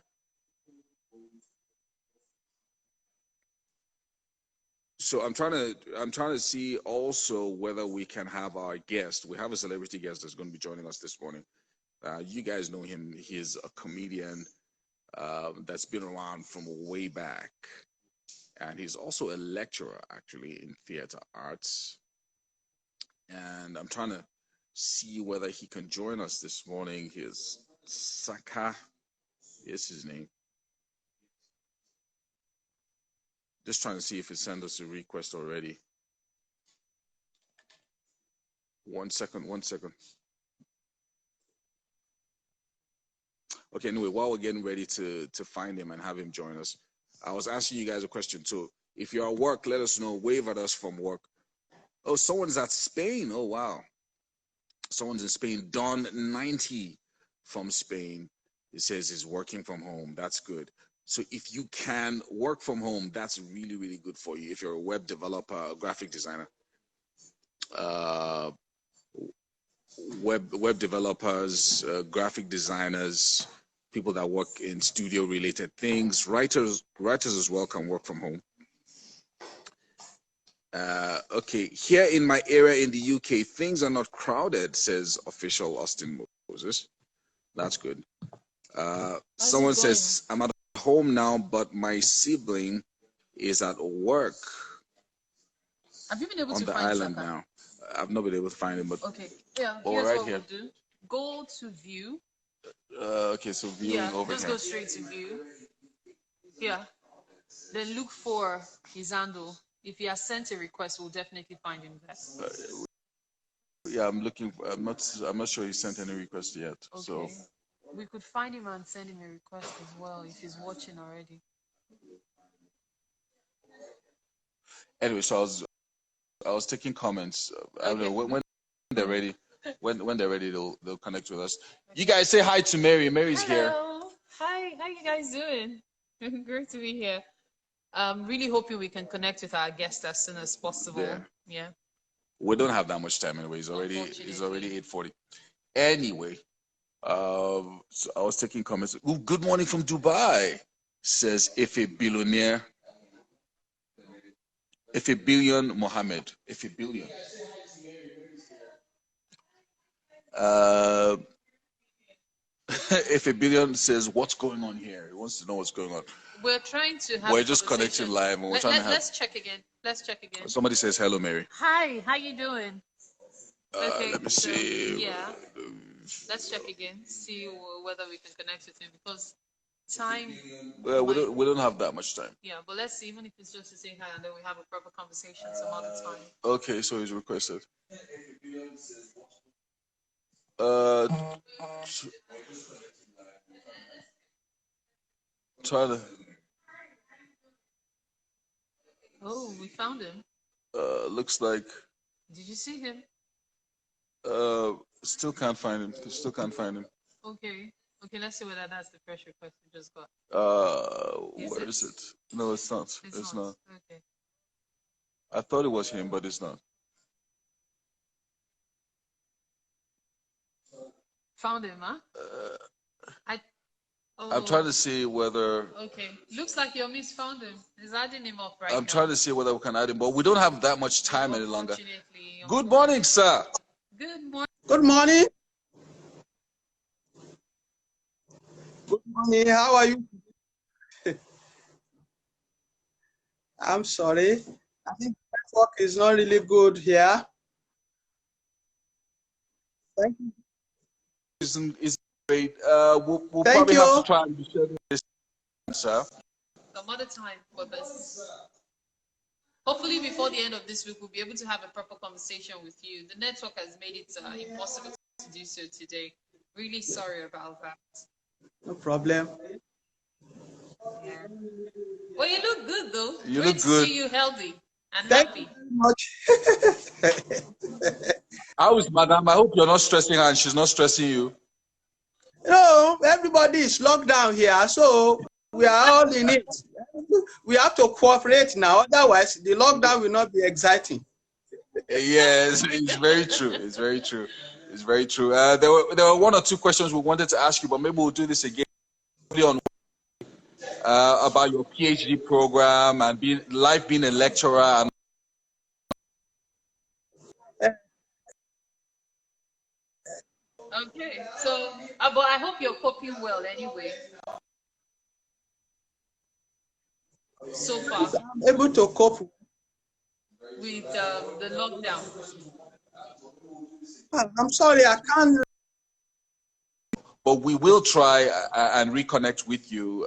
So I'm trying to see also whether we can have our guest. We have a celebrity guest that's going to be joining us this morning. You guys know him. He's a comedian that's been around from way back, and he's also a lecturer actually in theater arts. And I'm trying to see whether he can join us this morning. His Saka is his name. Just trying to see if he sent us a request already. 1 second, 1 second. Okay, anyway, while we're getting ready to find him and have him join us, I was asking you guys a question too. If you're at work, let us know. Wave at us from work. Oh, someone's at Spain. Oh, wow. Someone's in Spain. Don 90 from Spain. It says he's working from home. That's good. So if you can work from home, that's really, really good for you. If you're a web developer, a graphic designer, web developers, graphic designers, people that work in studio related things, writers as well can work from home. Okay, here in my area in the UK, things are not crowded, says official Austin Moses. That's good. Someone says, I'm at home now, but my sibling is at work. Have you been able on to the find island Saka? now. I've not been able to find him, but Okay, yeah, oh, here's right what here. we'll do. Go to view. Okay, so viewing Yeah, over just here. go straight to view. Yeah. Then look for his handle. If he has sent a request, we'll definitely find him there. Yeah, I'm looking. I'm not sure he sent any request yet. Okay. So We could find him and send him a request as well if he's watching already. anyway, so I was taking comments. I don't know when they're ready. When they're ready, they'll connect with us. You guys say hi to Mary. Mary's here. Hello. Hi, how you guys doing? Great to be here. Really hoping we can connect with our guest as soon as possible. Yeah. We don't have that much time anyway. It's already 8:40. Anyway, so I was taking comments. Ooh, good morning from Dubai, says if a billionaire, if a billion Mohammed, if a billion. If a billion says what's going on here, he wants to know what's going on. We're trying to have. We're just connecting live, and we're trying to have. Let's check again. Let's check again. Somebody says hello, Mary. Hi, how you doing? Okay, Let me see. Yeah. Let's check again. See whether we can connect with him because time. Well, we don't have that much time. Yeah, but let's see. Even if it's just to say hi, and then we have a proper conversation some other time. Okay, so he's requested. Try to. Oh, we found him. Looks like. Did you see him? Still can't find him. Still can't find him. Okay. Okay, let's see whether that's the first request we just got. Where is it? No, it's not. It's not. Okay. I thought it was him, but it's not. Found him, huh? I'm trying to see whether... Okay. Looks like your miss found him. He's adding him up right I'm now. trying to see whether we can add him, but we don't have that much time any longer. Good morning, sir. Good morning. Good morning. Good morning. How are you? I'm sorry. I think the network is not really good here. Thank you. It's great. We'll probably have to try and be sure this, sir. Some other time for this. Hopefully before the end of this week, we'll be able to have a proper conversation with you. The network has made it impossible to do so today. Really sorry about that. No problem. Yeah. Well, you look good though. You Great look to good. see you healthy and Thank happy. you very much. How is Madam? I hope you're not stressing her and she's not stressing you. No, everybody is locked down here, so we are all in it. We have to cooperate now, otherwise the lockdown will not be exciting. Yes, it's very true. It's very true. It's very true. There were one or two questions we wanted to ask you, but maybe we'll do this again on about your PhD program and being a lecturer. And Okay, so but I hope you're coping well anyway. So far, I'm able to cope with the lockdown. I'm sorry, I can't. but we will try and reconnect with you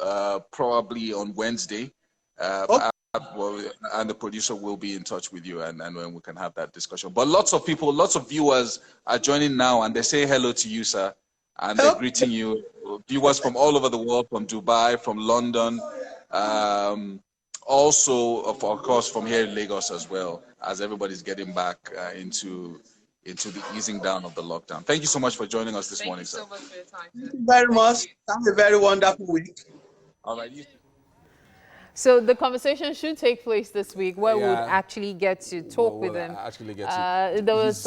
probably on Wednesday. And the producer will be in touch with you, and when we can have that discussion. But lots of people, lots of viewers are joining now, and they say hello to you, sir, and they're greeting you. Viewers from all over the world, from Dubai, from London, also, of course, from here in Lagos as well, as everybody's getting back into the easing down of the lockdown. Thank you so much for joining us this morning, sir. Thank you so much for your time. Thank you very much. Have a very wonderful week. All right. So the conversation should take place this week, where we'll Yeah. actually get to talk with him. Actually get to. There was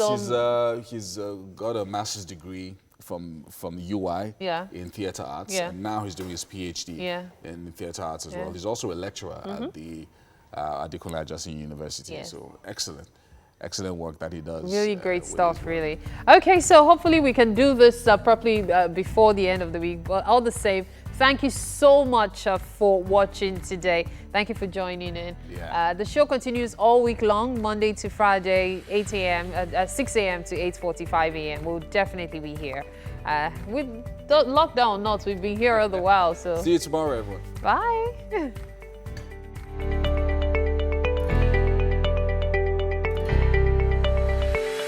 He's got a master's degree from UI in theatre arts, and now he's doing his PhD in theatre arts as well. He's also a lecturer at the Adekunle Ajasin University. So excellent work that he does. Really great stuff, really. Okay, so hopefully we can do this properly before the end of the week. But all the same, thank you so much for watching today. Thank you for joining in. Yeah. The show continues all week long, Monday to Friday, 6 a.m. to 8:45 a.m. We'll definitely be here. With the lockdown or not, we've been here all the while. So see you tomorrow, everyone. Bye.